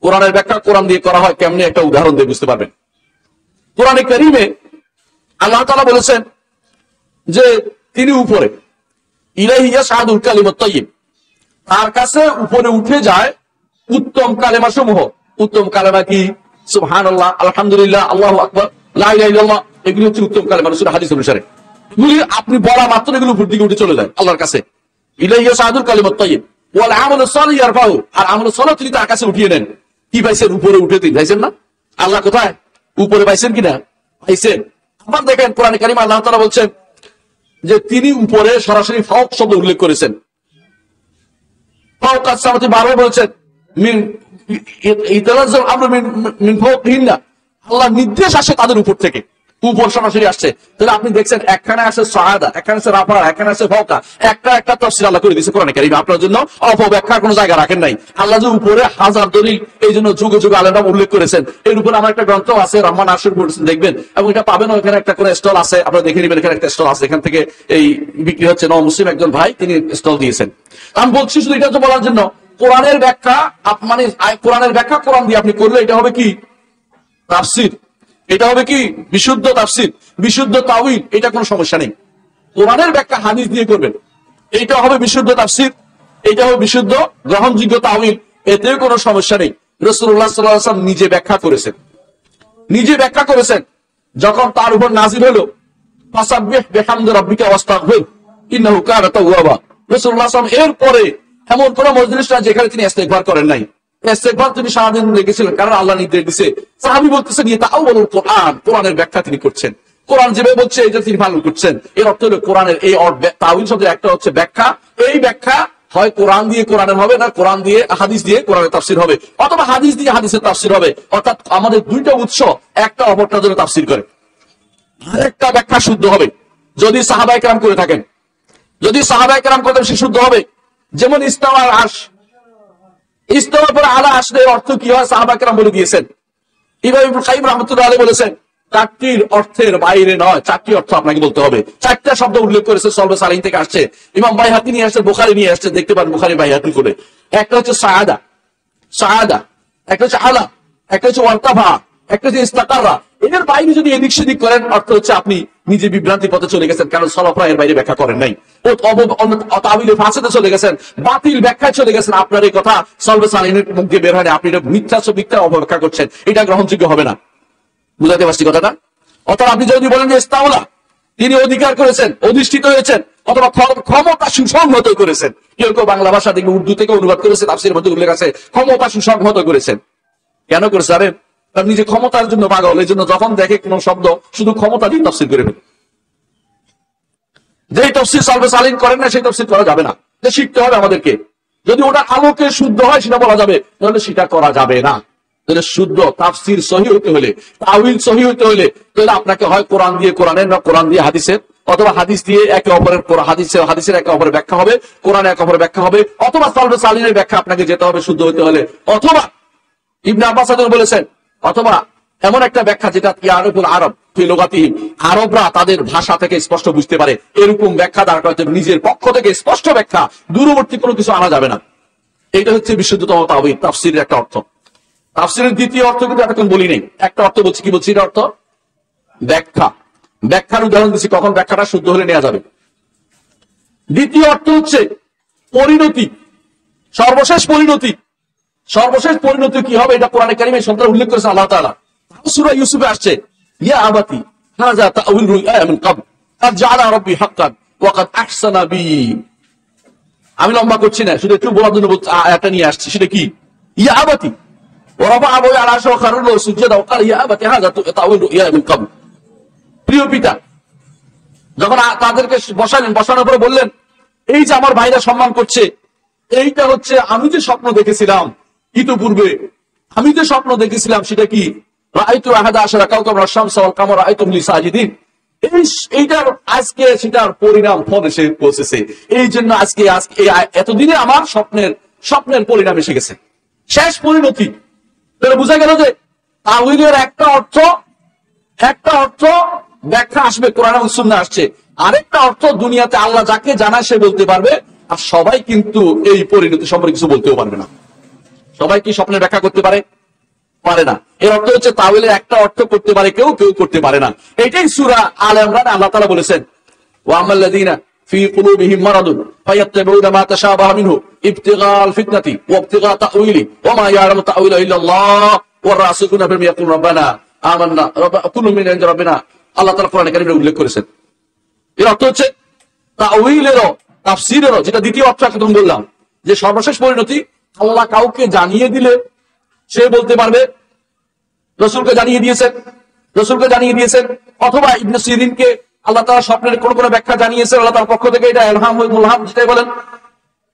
কোরআনের ব্যাখ্যা কোরআন দিয়ে করা হয় কেমনে, একটা উদাহরণ দিয়ে বুঝতে পারবেন। কোরআনে কারীমে আল্লাহ তাআলা বলেছেন যে তিনি উপরে, ইলাইহি ইয়াসআদুল কালিমুত তাইয়্যিব, তার কাছে উপরে উঠে যায় উত্তম কালেমা সমূহ। উত্তম কালেমা কি? সুবহানাল্লাহ, আলহামদুলিল্লাহ, আল্লাহু আকবার, লা ইলাহা ইল্লাল্লাহ, এগুলো হচ্ছে উত্তম কালেমা রাসূলের হাদিস অনুসারে। এগুলি আপনি বলা মাত্র এগুলো উপর দিকে উঠে চলে যায় আল্লাহর কাছে। ইলাইহি ইয়াসআদুল কালিমুত তাইয়্যিব ওয়াল আমালুস সালিহ ইয়ারফাউ, আর আমলুস সালিহ তিনি তার কাছে উঠিয়ে নেন। কি পাইছেন? উপরে উঠে দিন, পাইছেন না? আল্লাহ কোথায়? উপরে পাইছেন কিনা? পাইছেন। আবার দেখেন কোরআনে কারীমে আল্লাহ তাআলা বলছেন যে তিনি উপরে, সরাসরি ফাওক শব্দ উল্লেখ করেছেন। ফাওক আসমাওয়াতি বারবার বলছেন, মিন ইতালাজ্জাল আমরু মিন ফাওকিহিন্না, আল্লাহ নির্দেশ আসে তাদের উপর থেকে, উপর সরাসরি আসছে। তাহলে আপনি দেখছেন একখানে আসে সাহাদা, একখানে আসে রাফা, একখানে আসে ফাওকা, একটা তাফসীর আল্লাহ করে দিয়েছে কোরআনে কারীমে। আপনার জন্য অপব্যাখ্যার কোনো জায়গা রাখেন নাই। আল্লাহ যে উপরে হাজার দলিল, এই জন্য যুগে যুগে আলেমরা উল্লেখ করেছেন। এর উপর আমার একটা গ্রন্থ আছে, রহমান আশুর পড়ছেন, দেখবেন, এবং এটা পাবেন। ওখানে একটা কোন স্টল আছে, আপনারা দেখে নেবেন, এখানে একটা স্টল আছে, এখান থেকে এই বিক্রি হচ্ছে। নও মুসলিম একজন ভাই তিনি স্টল দিয়েছেন। আমি বলছি শুধু এটা তো বলার জন্য, কোরআনের ব্যাখ্যা মানে কোরআনের ব্যাখ্যা কোরআন দিয়ে আপনি করলে এটা হবে কি? তাফসীর। এটা হবে কি? বিশুদ্ধ তাফসীর, বিশুদ্ধ তাউইল। এটা কোনো সমস্যা নেই। কোরআনের ব্যাখ্যা হাদিস দিয়ে করবেন, এইটা হবে বিশুদ্ধ তাফসীর, এটা হবে বিশুদ্ধ গ্রহণযোগ্য তাউইল, এতে কোনো সমস্যা নেই। রাসূলুল্লাহ সাল্লাল্লাহু আলাইহি ওয়াসাল্লাম নিজে ব্যাখ্যা করেছেন যখন তার উপর নাযিল হলো, ফাসাব্বিহ বিহামদি রাব্বিকা ওয়াস্তাগফির ইন্নাহু কানা তাওয়াবা। রাসূলুল্লাহ সাল্লাল্লাহু আলাইহি ওয়াসাল্লাম এরপরে এমন কোন মজলিস না যেখানে তিনি ইস্তেগফার করেন নাই। ইস্তেগফার তিনি সারাদিন লেগেছিলেন, কারণ আল্লাহ নির্দেশ দিয়েছে। সাহাবী বলতেছেন ইয়া তাআওয়ালুল কোরআন, কোরআনের ব্যাখ্যা তিনি করছেন, কোরআন যেভাবে বলছে এটা তিনি পালন করছেন। এর অর্থ হলো কোরআনের এই তাউইল শব্দের একটা হচ্ছে ব্যাখ্যা। এই ব্যাখ্যা হয় কোরআন দিয়ে কোরআনের হবে, না কোরআন দিয়ে হাদিস দিয়ে কোরআনের তাফসীর হবে, অথবা হাদিস দিয়ে হাদিসের তাফসীর হবে। অর্থাৎ আমাদের দুইটা উৎস একটা অপরটার জন্য তাফসীর করে। আরেকটা ব্যাখ্যা শুদ্ধ হবে যদি সাহাবায়ে কেরাম করে থাকেন, যদি সাহাবায়ে কেরাম করতেন সে শুদ্ধ হবে। যেমন ইস্তাওয়ার আরশ, ইস্তাওয়ার পরে আলা আরশের অর্থ কি হয় সাহাবায়ে কেরাম বলে দিয়েছেন। ইমাম ইবনে কাইয়্যিম রাহমাতুল্লাহ আলাইহি বলেছেন চারটির অর্থের বাইরে নয়, চারটি অর্থ আপনাকে বলতে হবে। চারটা শব্দ উল্লেখ করেছে, সলবে সালিন থেকে আসছে, ইমাম বাইহাকি নিয়ে আসছে, বুখারী নিয়ে আসছে, দেখতে পারেন বুখারী বাইহাকি করে। একটা হচ্ছে সাআদা, একটা হচ্ছে আলা, একটা হচ্ছে ওয়ারতাফা, একটা হচ্ছে ইস্তাকাররা। এর বাইরে যদি এদিক সেদিক করেন অর্থ হচ্ছে আপনি নিজে বিভ্রান্তি পথে চলে গেছেন, কারণ সালাফরা এর বাইরে ব্যাখ্যা করেন নাই। তাবিলে ফাসিদে চলে গেছেন, বাতিল ব্যাখ্যায় চলে গেছেন। আপনার এই কথা সলবে সালিনের মুখ দিয়ে বের হয় না, আপনি এটা মিথ্যা অপব্যাখ্যা করছেন, এটা গ্রহণযোগ্য হবে না। বুঝাতে পারছি কথাটা? অথবা আপনি যদি বলেন যে ইস্তাওলা, তিনি অধিকার করেছেন, অধিষ্ঠিত হয়েছেন, অথবা ক্ষমতা সুসংহত করেছেন। কেউ কেউ বাংলা ভাষা থেকে উর্দু থেকে অনুবাদ করেছে, তাফসীরের মধ্যে উল্লেখ আছে ক্ষমতা সুসংহত করেছেন। কেন করেছে জানেন? তার নিজে ক্ষমতার জন্য পাগল, এই জন্য যখন দেখে কোন শব্দ শুধু ক্ষমতা দিয়ে তাফসীর করে ফেলে। যেই তাফসীর সলবে সালিন করেন না সেই তাফসীর করা যাবে না, যে শিখতে হবে আমাদেরকে। যদি ওটা আলোকে শুদ্ধ হয় সেটা বলা যাবে, তাহলে সেটা করা যাবে না। তাহলে শুদ্ধ তাফসীর সহিহ হতে হলে, তাউইল সহিহ হতে হলে, তাহলে আপনাকে হয় কোরআন দিয়ে কোরআনের, না কোরআন দিয়ে হাদিসের, অথবা হাদিস দিয়ে একে অপরের হাদিসের একে অপরের ব্যাখ্যা হবে, কোরআন একে অপরের ব্যাখ্যা হবে, অথবা সলবে সালিনের ব্যাখ্যা আপনাকে যেতে হবে শুদ্ধ হতে হলে। অথবা ইবনে আব্বাস বলেছেন, অথবা এমন একটা ব্যাখ্যা যেটা ইয়ারুল আরব ফি লুগাতিহিম, আরবরা তাদের ভাষা থেকে স্পষ্ট বুঝতে পারে, এরকম ব্যাখ্যা দরকার। নিজের পক্ষ থেকে স্পষ্ট ব্যাখ্যা, দূরবর্তী কোনো কিছু আনা যাবে না। এটা হচ্ছে বিশুদ্ধতম তাওহীদ, তাফসীরের একটা অর্থ। তাফসীরের দ্বিতীয় অর্থ কিন্তু এতক্ষণ বলি নেই, একটা অর্থ বলছি। কি বলছি? এটা অর্থ ব্যাখ্যা, ব্যাখ্যার উদাহরণ দিচ্ছি কখন ব্যাখ্যাটা শুদ্ধ হলে নেওয়া যাবে। দ্বিতীয় অর্থ হচ্ছে পরিণতি, সর্বশেষ পরিণতি। সর্বশেষ পরিণতি কি হবে এটা কোরআনে কারিমে সন্তান উল্লেখ করেছে আল্লাহ তাআলা। সূরা ইউসুফে আসছে, ইয়া আবাতি হাযা তা'উইল রুয়া মিন ক্বাবল ক্বাদ জাআলা রাব্বি হাক্কান ওয়া ক্বাদ আহসানা বি। আমি লম্বা করছি না, শুধু একটু বলার জন্য আয়াতটা নিয়ে আসছি। সেটা কি? ইয়া আবাতি ওয়া রাফা আবওয়াহু আলা আরশি ওয়া খাররা লাহু সুজদান ওয়া ক্বালা ইয়া আবাতি হাযা তা'উইল রুয়া মিন ক্বাবল। প্রিয় পিতা যখন তাদেরকে বসালেন, বসানোর পরে বললেন, এই যে আমার ভাইরা সম্মান করছে, এইটা হচ্ছে আমি যে স্বপ্ন দেখেছিলাম ইতিপূর্বে, আমি যে স্বপ্ন দেখেছিলাম সেটা কি? রাআইতু আহাদা আশারা কাওকাবান ওয়াশ-শামসা ওয়াল কামারা রাআইতুহুম লি সাজিদিন। এইটার আজকে সেটার পরিণাম ফল এসে পৌঁছেছে। এই জন্য আজকে এতদিনে আমার স্বপ্নের পরিণাম এসে গেছে, শেষ পরিণতি। তাহলে বোঝা গেল যে তাওয়িলের একটা অর্থ ব্যাখ্যা আসবে, কোরআন এবং সুন্নাহ আসছে। আরেকটা অর্থ দুনিয়াতে আল্লাহ যাকে জানায় সে বলতে পারবে, আর সবাই কিন্তু এই পরিণতি সম্পর্কে কিছু বলতেও পারবে না। সবাই কি স্বপ্নের ব্যাখ্যা করতে পারে? পারে না। এর অর্থ হচ্ছে তাওয়িলের একটা অর্থ করতে পারে কেউ, কেউ করতে পারে না। এটাই সূরা আলে ইমরানে আল্লাহ তাআলা বলেছেন, ওয়া আমাল্লাযীনা ফি কুলুবিহিম মারাদুন ফায়াত্তাবিউনা মা তাশাবাহা মিনহু ইবতিগাআল ফিতনাতি ওয়া ইবতিগা তা'উইলি ওয়া মা ইয়া'লামু তা'উইলাহু ইল্লাল্লাহ ওয়ার রাসিখুনা ফিল ইলমি ইয়াকুলুনা রাব্বানা আমান্না কুল্লুম মিন ইনদি রাব্বিনা। আল্লাহ তাআলা কোরআনে কারীমে উল্লেখ করেছেন। এর অর্থ হচ্ছে তাওয়িলেরও তাফসীরেরও, যেটা দ্বিতীয় অর্থ একদম বললাম, যে সর্বশেষ পরিণতি আল্লাহ কাউকে জানিয়ে দিলে সে বলতে পারবে, রাসূলকে জানিয়ে দিয়েছেন, অথবা ইবনে সিরিনকে আল্লাহ তাআলা স্বপ্নের কোন কোন ব্যাখ্যা জানিয়েছেন আল্লাহ তাআলার পক্ষ থেকে, এটা ইলহাম যেটাই বলেন।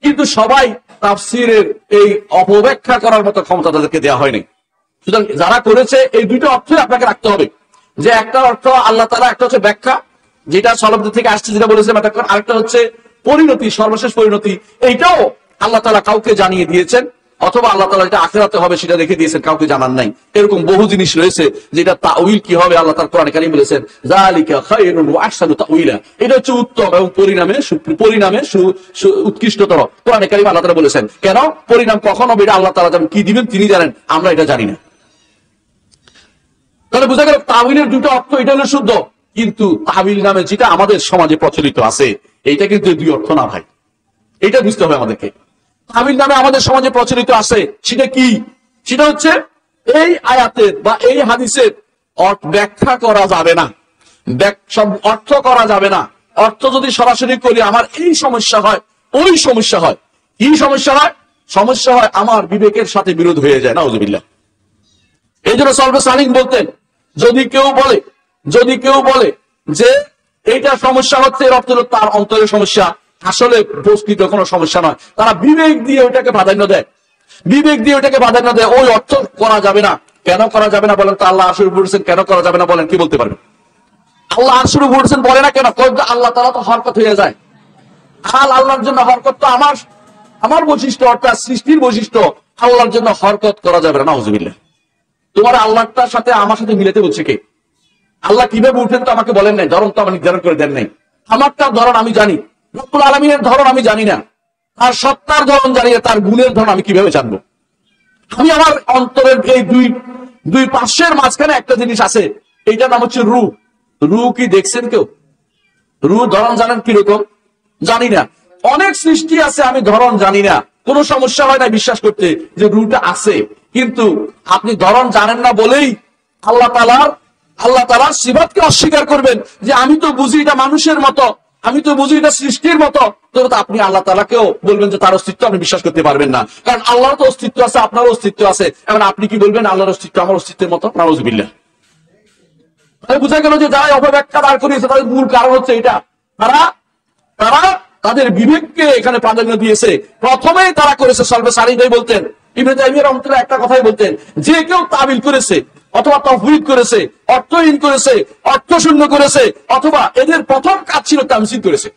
কিন্তু সবাই তাফসীরের এই অপব্যাখ্যা করার মতো ক্ষমতা তাদেরকে দেওয়া হয়নি। সুতরাং যারা করেছে এই দুইটা অর্থই আপনাকে রাখতে হবে, যে একটা অর্থ আল্লাহ তাআলা, একটা হচ্ছে ব্যাখ্যা যেটা শব্দ থেকে আসছে যেটা বলেছে, আরেকটা হচ্ছে পরিণতি, সর্বশেষ পরিণতি। এইটাও আল্লাহ তাআলা কাউকে জানিয়ে দিয়েছেন, অথবা আল্লাহ তাআলা যেটা আখিরাতে হবে সেটা রেখে দিয়েছেন, কাউকে জানান নাই। এরকম বহু জিনিস রয়েছে যেটা তাওয়িল কি হবে আল্লাহ তাআলা কোরআনে কারীমে বলেছেন, যালিকা খায়রুন ওয়া আহসানু তাওয়িলা। এটা হচ্ছে উত্তম এবং পরিণামে উৎকৃষ্টতর। কোরআনে কারীমে আল্লাহ তাআলা বলেছেন। কেন পরিণাম কখন হবে এটা আল্লাহ তাআলা জানেন, কি দিবেন তিনি জানেন, আমরা এটা জানি না। তাহলে বোঝা গেল তাওয়িলের দুটো অর্থ, এটা হলো শুদ্ধ। কিন্তু তাওয়িল নামে যেটা আমাদের সমাজে প্রচলিত আছে, এইটা কিন্তু দুই অর্থ না ভাই, এটা বুঝতে হবে আমাদেরকে। তাওয়িল নামে আমাদের সমাজে প্রচলিত আছে সেটা কি? সেটা হচ্ছে এই আয়াতের বা এই হাদিসের ব্যাখ্যা করা যাবে না, অর্থ করা যাবে না। অর্থ যদি সরাসরি করি আমার এই সমস্যা হয়, ওই সমস্যা হয়। কি সমস্যা হয়? সমস্যা হয় আমার বিবেকের সাথে বিরোধ হয়ে যায়, নাউযুবিল্লাহ। এই জন্য সলবে সালিক বলতেন, যদি কেউ বলে যে এইটা সমস্যা হচ্ছে, এর অর্থ হলো তার অন্তরের সমস্যা, আসলে প্রকৃত কোনো সমস্যা নয়। তারা বিবেক দিয়ে ওইটাকে প্রাধান্য দেয়, ওই অর্থ করা যাবে না। কেন করা যাবে না বলেন তো? আল্লাহ আরশের উপর উঠেছেন, কেন করা যাবে না বলেন? কি বলতে পারবেন? আল্লাহ আরশের উপর উঠেছেন বলে না কেন? আল্লাহ তাআলা তো হরকত হয়ে যায়। আল্লাহর জন্য হরকত তো আমার বৈশিষ্ট্য, অর্থাৎ সৃষ্টির বৈশিষ্ট্য। আল্লাহর জন্য হরকত করা যাবে না, নাউযুবিল্লাহ। তোমার আল্লাহটার সাথে আমার সাথে মিলাতে বলছে কে? আল্লাহ কিভাবে উঠেন তো আমাকে বলেন নাই, ধরন তো আমার নির্ধারণ করে দেন নাই। আমারটার ধরন আমি জানি, রব্বুল আলামিনের ধরন আমি জানি না, তার সত্তার ধরন জানি না, তার গুণের ধরন আমি কিভাবে জানবো? আমি আমার অন্তরের এই দুই পার্শ্বের মাঝখানে একটা জিনিস আছে, এইটার নাম হচ্ছে রূহ। রূহ কি দেখছেন কেউ? রূহ ধরন জানেন কিরকম? জানি না। অনেক সৃষ্টি আছে আমি ধরন জানি না, কোনো সমস্যা হয় না বিশ্বাস করতে যে রূহটা আছে। কিন্তু আপনি ধরন জানেন না বলেই আল্লাহ তাআলার সিফাতকে অস্বীকার করবেন, যে আমি তো বুঝি এটা মানুষের মতো, আমি তো বুঝি এটা সৃষ্টির মতো। তো আপনি আল্লাহ তাআলাকেও বলবেন যে তার অস্তিত্ব আপনি বিশ্বাস করতে পারবেন না, কারণ আল্লাহর তো অস্তিত্ব আছে, আপনারও অস্তিত্ব আছে। এখন আপনি কি বলবেন আল্লাহর অস্তিত্ব আমার অস্তিত্বের মতো? নাউযুবিল্লাহ। তাহলে বোঝা গেল যে যারা অপব্যাখ্যা দাঁড় করিয়েছে তাদের মূল কারণ হচ্ছে এটা, তারা তাদের বিবেককে এখানে প্রাধান্য দিয়েছে। প্রথমেই তারা করেছে, সলবে সালিদাই বলতেন, ইবনে তাইমিয়া রাহমাতুল্লাহ একটা কথাই বলতেন, যে কেউ তাবিল করেছে অথবা তাফওয়িদ করেছে, অর্থহীন করেছে, অর্থশূন্য করেছে, অথবা এদের প্রথম কাজ ছিল তামসিল করেছে।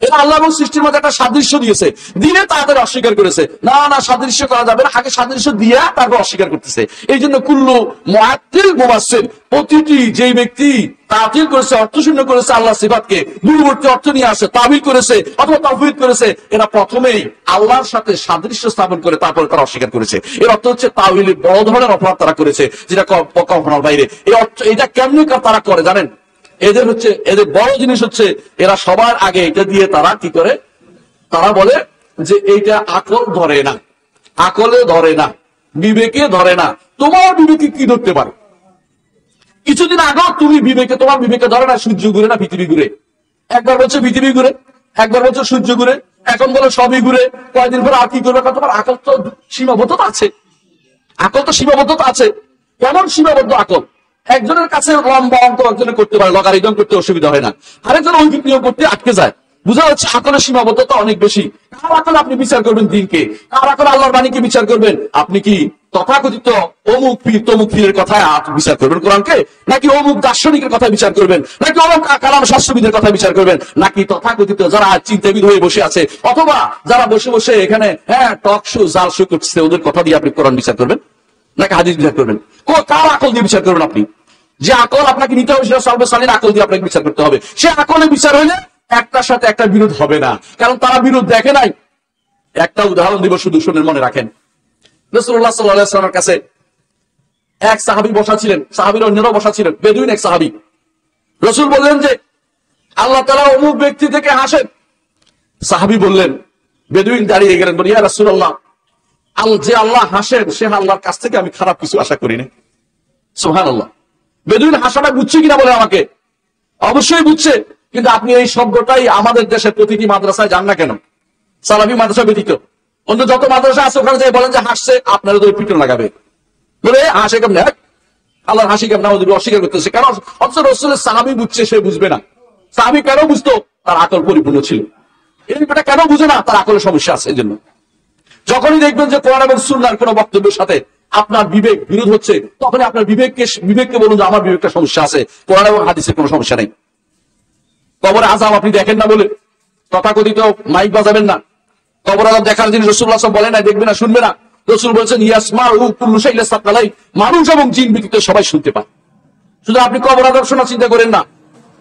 এরা আল্লাহ এবং সৃষ্টির মধ্যে একটা সাদৃশ্য দিয়েছে, দিনে তাদের অস্বীকার করেছে। না সাদৃশ্য করা যাবে না, আগে সাদৃশ্য দিয়া তারপর অস্বীকার করতেছে। এই জন্য কুল্লু মুআত্তিল মুমাসসিল, প্রতিটি যেই ব্যক্তি তাতিল করেছে, অর্থশূন্য করেছে, আল্লাহ সিফাতকে দূরবর্তী অর্থ নিয়ে আসে, তাবিল করেছে অথবা তাফওয়িদ করেছে, এরা প্রথমেই আল্লাহর সাথে সাদৃশ্য স্থাপন করে তারপরে তারা অস্বীকার করেছে। এর অর্থ হচ্ছে তাওয়িলের বড় ধরনের অপরাধ তারা করেছে, যেটা কল্পনার বাইরে। এই অর্থ এটা কেমনি তারা করে জানেন? এদের বড় জিনিস হচ্ছে এরা সবার আগে এটা দিয়ে তারা কি করে, তারা বলে যে এইটা আকল ধরে না, আকলে ধরে না, বিবেকে ধরে না। তোমার বিবেকে কি ধরতে পারে? কিছুদিন আগেও তুমি তোমার বিবেকে ধরে না সূর্য ঘুরে না পৃথিবী ঘুরে। একবার বলছে পৃথিবী ঘুরে, একবার বলছে সূর্য ঘুরে, এখন বলে সবই ঘুরে। কয়েকদিন পরে আর কি করবে? তোমার আকল তো সীমাবদ্ধতা আছে, আকল তো সীমাবদ্ধতা আছে। কেমন সীমাবদ্ধ আকল? একজনের কাছে লম্বা অঙ্ক একজনে করতে পারে, লগারিদম করতে অসুবিধা হয় না, আরেকজন ঐকিক নিয়ম করতে আটকে যায়। বুঝা যাচ্ছে আকলের সীমাবদ্ধতা অনেক বেশি। কার আকলে আপনি বিচার করবেন দিনকে? কার আকলে আল্লাহর বাণীকে বিচার করবেন? আপনি কি তথাকথিত অমুক পীর তমুক পীরের কথায় বিচার করবেন কোরআনকে, নাকি অমুক দার্শনিকের কথা বিচার করবেন, নাকি অমুক কালাম শাস্ত্রবিদের কথা বিচার করবেন, নাকি তথাকথিত যারা চিন্তাবিদ হয়ে বসে আছে অথবা যারা বসে বসে এখানে টক শো জাল শো করছে ওদের কথা দিয়ে আপনি কোরআন বিচার করবেন, নাকি হাদিস বিচার করবেন? কার আকল দিয়ে বিচার করবেন আপনি? যে আকল আপনাকে নিতে হবে সেটা সর্বসালীন আকল দিয়ে আপনাকে বিচার করতে হবে। সে আকলে বিচার হলে একটার সাথে একটা বিরোধ হবে না, কারণ তারা বিরোধ দেখে নাই। একটা উদাহরণ দিব, শুধু শুনে মনে রাখেন। রাসূলুল্লাহ সাল্লাল্লাহু আলাইহি ওয়াসাল্লামের কাছে এক সাহাবী বসা ছিলেন, সাহাবীর অন্যরাও বসা ছিলেন, বেদুইন এক সাহাবী। রাসূল বললেন যে আল্লাহ তাআলা অমুক ব্যক্তি থেকে হাসেন। সাহাবী বললেন, বেদুইন দাঁড়িয়ে গেলেন, বলি ইয়া রাসূলুল্লাহ, যে আল্লাহ হাসেন সে আল্লাহর কাছ থেকে আমি খারাপ কিছু আশা করি না। সুবহানাল্লাহ। বেদুইন হাসাটা বুঝছে কিনা বলে আমাকে, অবশ্যই বুঝছে, কিন্তু আপনি এই শব্দটাই আমাদের দেশের প্রতিটি মাদ্রাসায় যান না কেন? সালাফি মাদ্রাসা ব্যতীত অন্য যত মাদ্রাসা আছে ওখানে যাই বলেন যে হাসছে, আপনারা তো পিটন লাগাবে, বলে হাসে কেমন, আল্লাহর হাসি কেমন অস্বীকার করতেছে। কারণ অথচ রাসূলের সাহাবী বুঝছে, সে বুঝবে না। সাহাবী কেন বুঝতো? তার আকল পরিপূর্ণ ছিল। এই ব্যাপারটা কেন বুঝে না? তার আকলের সমস্যা আছে। এই জন্য যখনই দেখবেন যে কোরআন এবং সুন্নাহর কোন বক্তব্যের সাথে আপনার বিবেক বিরোধ হচ্ছে, তখনই আপনার বিবেককে বলুন যে আমার বিবেকটা সমস্যা আছে, কোরআন এবং হাদিসের কোনো সমস্যা নেই। কবরে আযাব আপনি দেখেন না বলে তথাকথিত মাইক বাজাবেন না। কবর আযাব দেখার জিনিস রাসূলুল্লাহ সাল্লাল্লাহু আলাইহি ওয়াসাল্লাম বলেন না, দেখবে না, শুনবে না। রাসূল বলেছেন ইয়াসমাউ কুল্লু শাইইন সাকালাই, মানুষ এবং জিন ব্যতীত সবাই শুনতে পায়। শুধু আপনি কবর আযাব শোনা চিন্তা করেন না।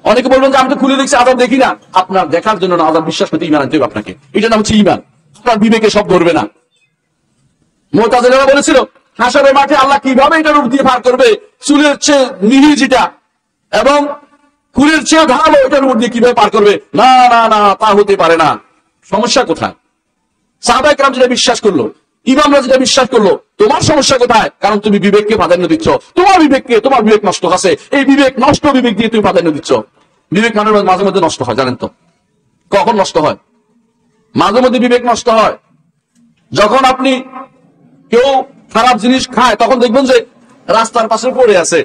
অনেকে বলবেন যে আমি তো খুলে দেখছি, আযাব দেখি না। আপনার দেখার জন্য না, আযাব বিশ্বাস করতে ঈমান আনতে হবে আপনাকে। এটা নাম হচ্ছে ঈমান। আপনার বিবেকে সব ধরবে না। মুতাজিলারা বলেছিল হাশরের মাঠে আল্লাহ কিভাবে এটা রূপ দিয়ে পার করবে, চুলের চেয়ে মিহি যেটা এবং ফুলের চেয়ে ধারালো এটার উপর দিয়ে কিভাবে পার করবে? না না না, তা হতে পারে না। সমস্যা কোথায়? সাহাবায়ে কেরাম যেটা বিশ্বাস করলো, ইমামরা যেটা বিশ্বাস করলো, তোমার সমস্যা কোথায়? কারণ তুমি বিবেককে প্রাধান্য দিচ্ছ। তোমার বিবেক নষ্ট আছে। এই বিবেক নষ্ট বিবেক দিয়ে তুমি প্রাধান্য দিচ্ছ। বিবেক মানুষের মাঝে মধ্যে নষ্ট হয়, জানেন তো? কখন নষ্ট হয়? মাঝে মধ্যে বিবেক নষ্ট হয় যখন আপনি কেউ খারাপ জিনিস খায়, তখন দেখবেন যে রাস্তার পাশে পড়ে আছে,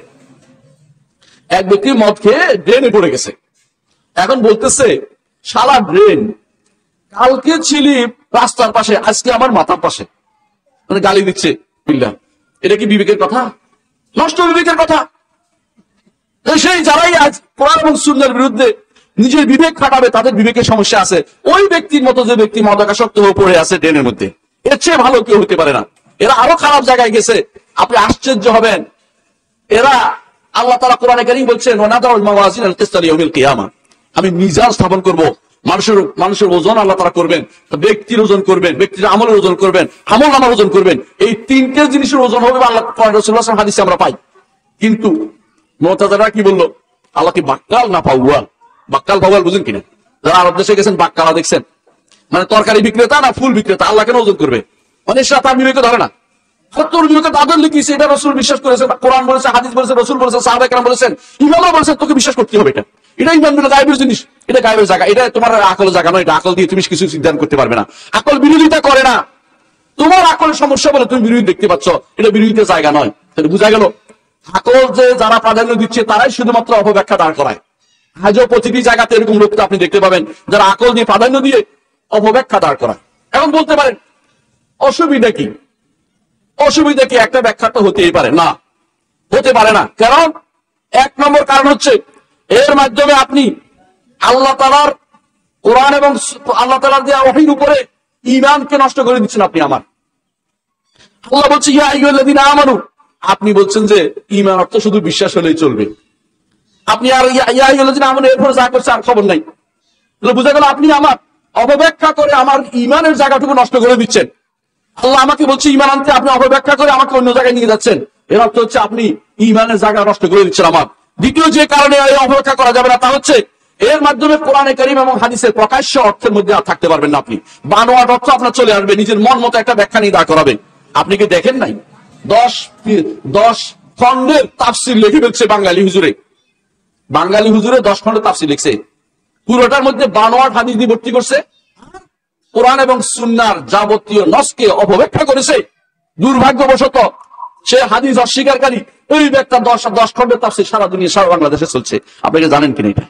এক ব্যক্তি মদ খেয়ে ড্রেনে পড়ে গেছে। এখন বলতেছে শালা ড্রেন, কালকে ছিলি রাস্তার পাশে, আজকে আমার মাথার পাশে, মানে গালি দিচ্ছে। এটা কি বিবেকের কথা? নষ্ট বিবেকের কথা। সেই যারাই আজ কোরআন এবং সুন্নাহর বিরুদ্ধে নিজের বিবেক খাটাবে, তাদের বিবেকের সমস্যা আছে। ওই ব্যক্তির মতো যে ব্যক্তি মদাকাসক্ত হয়ে পড়ে আছে ড্রেনের মধ্যে, এর চেয়ে ভালো কেউ হতে পারে না। এরা আরো খারাপ জায়গায় গেছে, আপনি আশ্চর্য হবেন। এরা আল্লাহ তাআলা কোরআনে কারীম বলছেন ওয়ানাদাউল মাওয়াজিন আল কিসতা লিয়াউমিল কিয়ামা, আমি মিজান স্থাপন করব। মানুষের ওজন আল্লাহ তাআলা করবেন, ব্যক্তির ওজন করবেন, ব্যক্তির আমলের ওজন করবেন, আমলনামার ওজন করবেন। এই তিনটে জিনিসের ওজন হবে আল্লাহ রাসূলুল্লাহ সাল্লাল্লাহু আলাইহি ওয়াসাল্লাম হাদিসে আমরা পাই। কিন্তু মুতাজিলারা কি বললো? আল্লাহ কি বাক্কাল না পাওয়াল? বাক্কাল পাওয়াল বুঝেন কিনা? যারা আরব দেশে গেছেন বাক্কালা দেখছেন, মানে তরকারি বিক্রেতা না ফুল বিক্রেতা। আল্লাহ কেন ওজন করবে? মানে সেটা তার বিবেকে ধরে না। তোর বিবেকে দাদর লিখিয়েছে, এটা রাসূল বিশ্বাস করেছেন, কোরআন বলেছে, হাদিস বলেছে, রাসূল বলেছেন, সাহাবায়ে কেরাম বলেছেন, ইমামরা বলেছেন, তোকে বিশ্বাস করতে হবে। এটা ইমান বিনা গায়েবের জিনিস, এটা গায়েবের জায়গা, এটা তোমার আকলের জায়গা নয়। এটা আকল দিয়ে তুমি কিছু সিদ্ধান্ত করতে পারবে না। আকল বিরোধিতা করে না। তোমার আকলের সমস্যা বলে তুমি বিরোধী দেখতে পাচ্ছ, এটা বিরোধিতার জায়গা নয়। তাহলে বোঝা গেল আকল যে যারা প্রাধান্য দিচ্ছে তারাই শুধুমাত্র অপব্যাখ্যা দাঁড় করায়। আজও প্রতিটি জায়গাতে এরকম লোকটা আপনি দেখতে পাবেন যারা আকল দিয়ে প্রাধান্য দিয়ে অপব্যাখ্যা দাঁড় করায়। এখন বলতে পারেন অসুবিধা কি? অসুবিধা কি? একটা ব্যাখ্যা তো হতেই পারে না, হতে পারে না। কারণ এক নম্বর কারণ হচ্ছে এর মাধ্যমে আপনি আল্লাহ তাআলার কোরআন এবং আল্লাহ তাআলার দেওয়া ওহীর উপরে ঈমানকে নষ্ট করে দিচ্ছেন আপনি। আমার আল্লাহ বলছে ইয়া আইয়ুহাল্লাযীনা আমানু, আপনি বলছেন যে ঈমান অর্থ শুধু বিশ্বাস হলেই চলবে। আপনি আর এরপরে যা করছে আর খবর নাই। বুঝা গেল আপনি আমার অপব্যাখ্যা করে আমার ইমানের জায়গাটুকু নষ্ট করে দিচ্ছেন। আল্লাহ আমাকে বলছে ইমান আনতে, আপনি অপব্যাখ্যা করে আমাকে অন্য জায়গায় নিয়ে যাচ্ছেন। এর অর্থ হচ্ছে আপনি ইমানের জায়গা নষ্ট করে দিচ্ছেন আমার। দ্বিতীয় যে কারণে অপব্যাখ্যা করা যাবে না তা হচ্ছে এর মাধ্যমে কোরআনে কারীম এবং হাদিসের প্রকাশ্য অর্থের মধ্যে আর থাকতে পারবেন না। আপনি বানোয়াট অর্থ আপনার চলে আসবে, নিজের মন মতো একটা ব্যাখ্যা নিয়ে দাঁড় করাবেন। আপনি কি দেখেন নাই 10 খন্ডের তাফসির লিখে ফেলছে বাঙালি হুজুরে 10 খন্ডের তাফসির লিখছে, পুরোটার মধ্যে বানোয়াট হাদিস দিয়ে ভর্তি করছে, কোরআন এবং সুন্নাহর যাবতীয় নসকে অপব্যাখ্যা করেছে। দুর্ভাগ্যবশত সে হাদিস অস্বীকারী ওই একটা 10 খন্ডের তাফসির সারা দুনিয়া সারা বাংলাদেশে চলছে। আপনি জানেন কিনা এটা?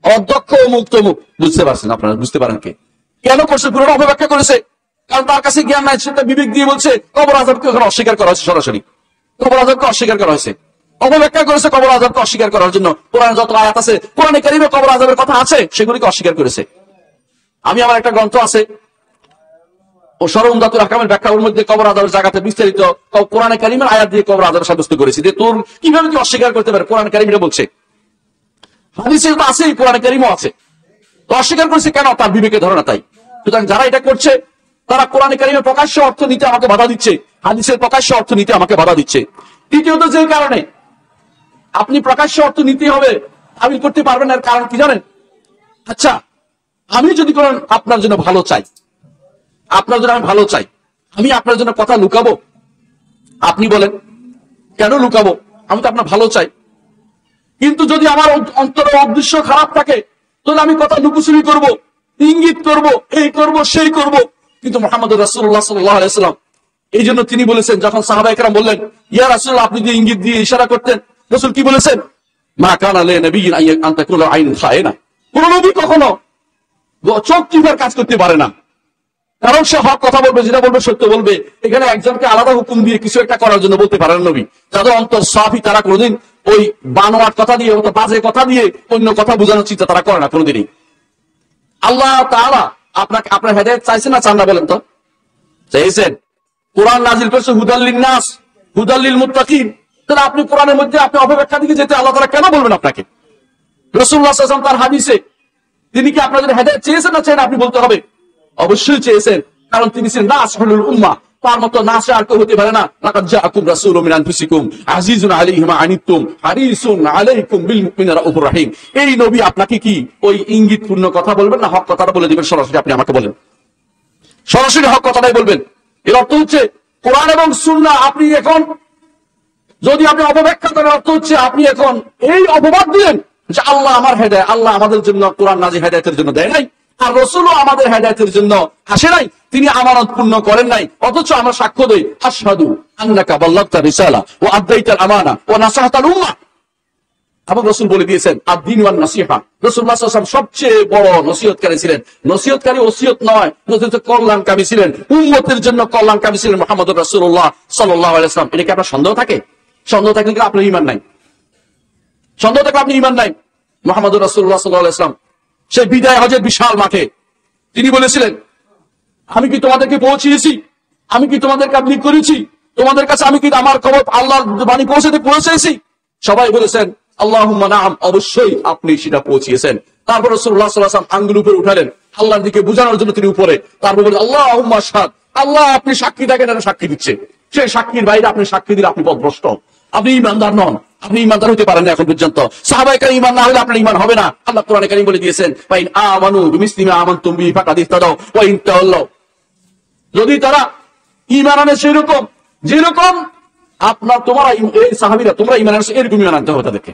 অধ্যক্ষ অমুক তমুক, বুঝতে পারছেন আপনারা? বুঝতে পারেন কে কেন করছে? পুরোটা অপব্যাখ্যা করেছে, কারণ তার কাছে জ্ঞান নাই। সেটা বিবেক দিয়ে বলছে কবর আযাবকে ওখানে অস্বীকার করা হয়েছে, সরাসরি কবর আযাবকে অস্বীকার করা হয়েছে, অপব্যাখ্যা করেছে কবর আযাবকে অস্বীকার করার জন্য। কোরআনে যত আয়াত আছে, কোরআনে কারীমে কবর আযাবের কথা আছে, সেগুলিকে অস্বীকার করেছে। আমি আমার একটা গ্রন্থ আছে ও শরউমদাতুল আহকামের ব্যাখ্যা, ওর মধ্যে কবর আযাবের জায়গাতে বিস্তারিত কোরআনে কারীমের আয়াত দিয়ে কবর আযাব সাব্যস্ত করেছি যে তোর কিভাবে কি অস্বীকার করতে পারে। কোরআনে কারীমে বলছে, হাদিসে তো আছে, কোরআনে কারীমও আছে, তো অস্বীকার করেছে কেন? তার বিবেকে ধরে না তাই। সুতরাং যারা এটা করছে তারা কোরআনে কারীমের প্রকাশ্য অর্থ নিতে আমাকে বাধা দিচ্ছে, হাদিসের প্রকাশ্য অর্থ নিতে আমাকে বাধা দিচ্ছে। তৃতীয়ত যে কারণে আপনি প্রকাশ্য অর্থ নিতে হবে তাবিল করতে পারবেন না, এর কারণ কি জানেন? আচ্ছা, আমি যদি কোন আপনার জন্য ভালো চাই, আপনার জন্য আমি ভালো চাই, আমি আপনার জন্য কথা লুকাবো? আপনি বলেন কেন লুকাবো? আমি তো আপনার ভালো চাই। কিন্তু যদি আমার অন্তরের উদ্দেশ্য খারাপ থাকে তাহলে আমি কথা লুকোচুরি করব, ইঙ্গিত করব, এই করব সেই করব। কিন্তু মুহাম্মদ রাসূলুল্লাহ সাল্লাল্লাহু আলাইহি ওয়াসাল্লাম এই জন্য তিনি বলেছেন, যখন সাহাবায়ে কেরাম বললেন ইয়া রাসূলুল্লাহ আপনি যে ইঙ্গিত দিয়ে ইশারা করতেন, রাসূল কি বলেছেন? মা কানা লিনাবিয়্যিন আন তাকুনা আইনুন খায়না। কোন নবী কখনো চোখ টিপার কাজ করতে পারে না, কারণ সে হক কথা বলবে, যেটা বলবে সত্য বলবে। এখানে একজনকে আলাদা হুকুম দিয়ে কিছু একটা করার জন্য বলতে পারেন নবী। যাদের অন্তর সাফি, তারা কোনোদিন ওই বানোয়াট কথা দিয়ে, বাজে কথা দিয়ে অন্য কথা বোঝানোর চিন্তা তারা করে না কোনোদিনই। আল্লাহ তাআলা আপনাকে আপনার হেদায়েত চাইছেন না চান না? বলেন তো। চাইছেন। কোরআন নাজিল করেছে হুদাল লিন-নাস, হুদাল লিল-মুত্তাকিন। তাহলে আপনি কোরআনের মধ্যে আপনি অপব্যাখ্যা দিকে যেতে আল্লাহ তাআলা কেন বলবেন আপনাকে? রাসূলুল্লাহ সাল্লাল্লাহু আলাইহি ওয়াসাল্লাম তার হাদিসে তিনি কি আপনার জন্য হেদায়েত চেয়েছেন না চান? আপনি বলতে হবে অবশ্যই চেয়েছেন, কারণ তিনি ছিলেন নাসহুল উম্মাহ। তার মতো নাসে আর কেউ হতে পারে না। লাকাদ জাআকুম রাসূলুম মিন আনফুসিকুম আজিজুন আলাইহি মা আনিতুম হারিসুন আলাইকুম বিল মুমিনিনা রাউফুর রহিম। এই নবী আপনাকে কি ওই ইঙ্গিতপূর্ণ কথা বলবেন না হক কথাটা বলে দিবেন? সরাসরি আপনি আমাকে বলেন, সরাসরি হক কথাটাই বলবেন। এর অর্থ হচ্ছে কোরআন এবং সুন্নাহ আপনি এখন যদি আপনি অপব্যাখ্যা করেন, অর্থ হচ্ছে আপনি এখন এই অপবাদ দিলেন যে আল্লাহ আমার হেদায়েত, আল্লাহ আমাদের জন্য কোরআন নাজিল হেদায়েতের জন্য দেয় নাই, আর রাসূলও আমাদের হেদায়েতের জন্য আসে নাই, তিনি আমানত পূর্ণ করেন নাই। অথচ আমরা সাক্ষ্য দেই আশহাদু আন্নাকা বাল্লাগতা রিসালা ওয়া আদাইতাল আমানা ওয়া নাসাহতাল উম্মাহ। আবার রাসূল বলে দিয়েছেন আদ-দীন ওয়ান নাসিহা। রাসূলুল্লাহ সাল্লাল্লাহু আলাইহি ওয়াসাল্লাম সবচেয়ে বড় নসিহতকারী ছিলেন। নসিহতকারী ওসিয়ত নয়, কল্যাণকামী ছিলেন, উম্মতের জন্য কল্যাণকামী ছিলেন মুহাম্মদুর রাসূলুল্লাহ সাল্লাল্লাহু আলাইহি ওয়াসাল্লাম। এটা কি আপনার সন্দেহ থাকে? সন্দেহ থাকলে কি আপনার ঈমান নাই? সন্দেহ থাকলে আপনি ঈমান নাই। মুহাম্মদুর রাসূলুল্লাহ সাল্লাল্লাহু আলাইহি ওয়াসাল্লাম সেই বিদায় হজের বিশাল মাঠে তিনি বলেছিলেন আমি কি তোমাদেরকে পৌঁছিয়েছি? আমি কি তোমাদেরকে তাবলীগ করেছি? তোমাদের কাছে আমি কি আমার খবর আল্লাহর বাণী পৌঁছেছি? সবাই বলেছেন আল্লাহুম্মা নাআম, অবশ্যই আপনি সেটা পৌঁছিয়েছেন। তারপর রাসূলুল্লাহ সাল্লাল্লাহু আলাইহি ওয়াসাল্লাম আঙ্গুল উপরে উঠালেন আল্লাহর দিকে বোঝানোর জন্য, তিনি উপরে। তারপর বলেন আল্লাহুম্মা আশহাদ, আল্লাহ আপনি সাক্ষী থাকেন, এটা সাক্ষী দিচ্ছে। সেই সাক্ষীর বাইরে আপনি সাক্ষী দিলে আপনি পথভ্রষ্ট, আপনি ঈমানদার নন, আপনি ঈমানদার হতে পারেন না এখন পর্যন্ত। সাহাবায়ে কেরাম ঈমান না হলে আপনার ঈমান হবে না। আল্লাহ কোরআনে কারীম বলে দিয়েছেন ফাইন আমানু বিমিসলি মা আমানতুম বিহি ফাকাদ ইহতাদাউ ওয়া ইন তাওয়াল্লাউ, যদি তারা ঈমান আনে সেরকম যেরকম আপনার তোমরা এই সাহাবীরা তোমরা ঈমান আনছো এরকম ঈমান আনতে হবে তাদেরকে।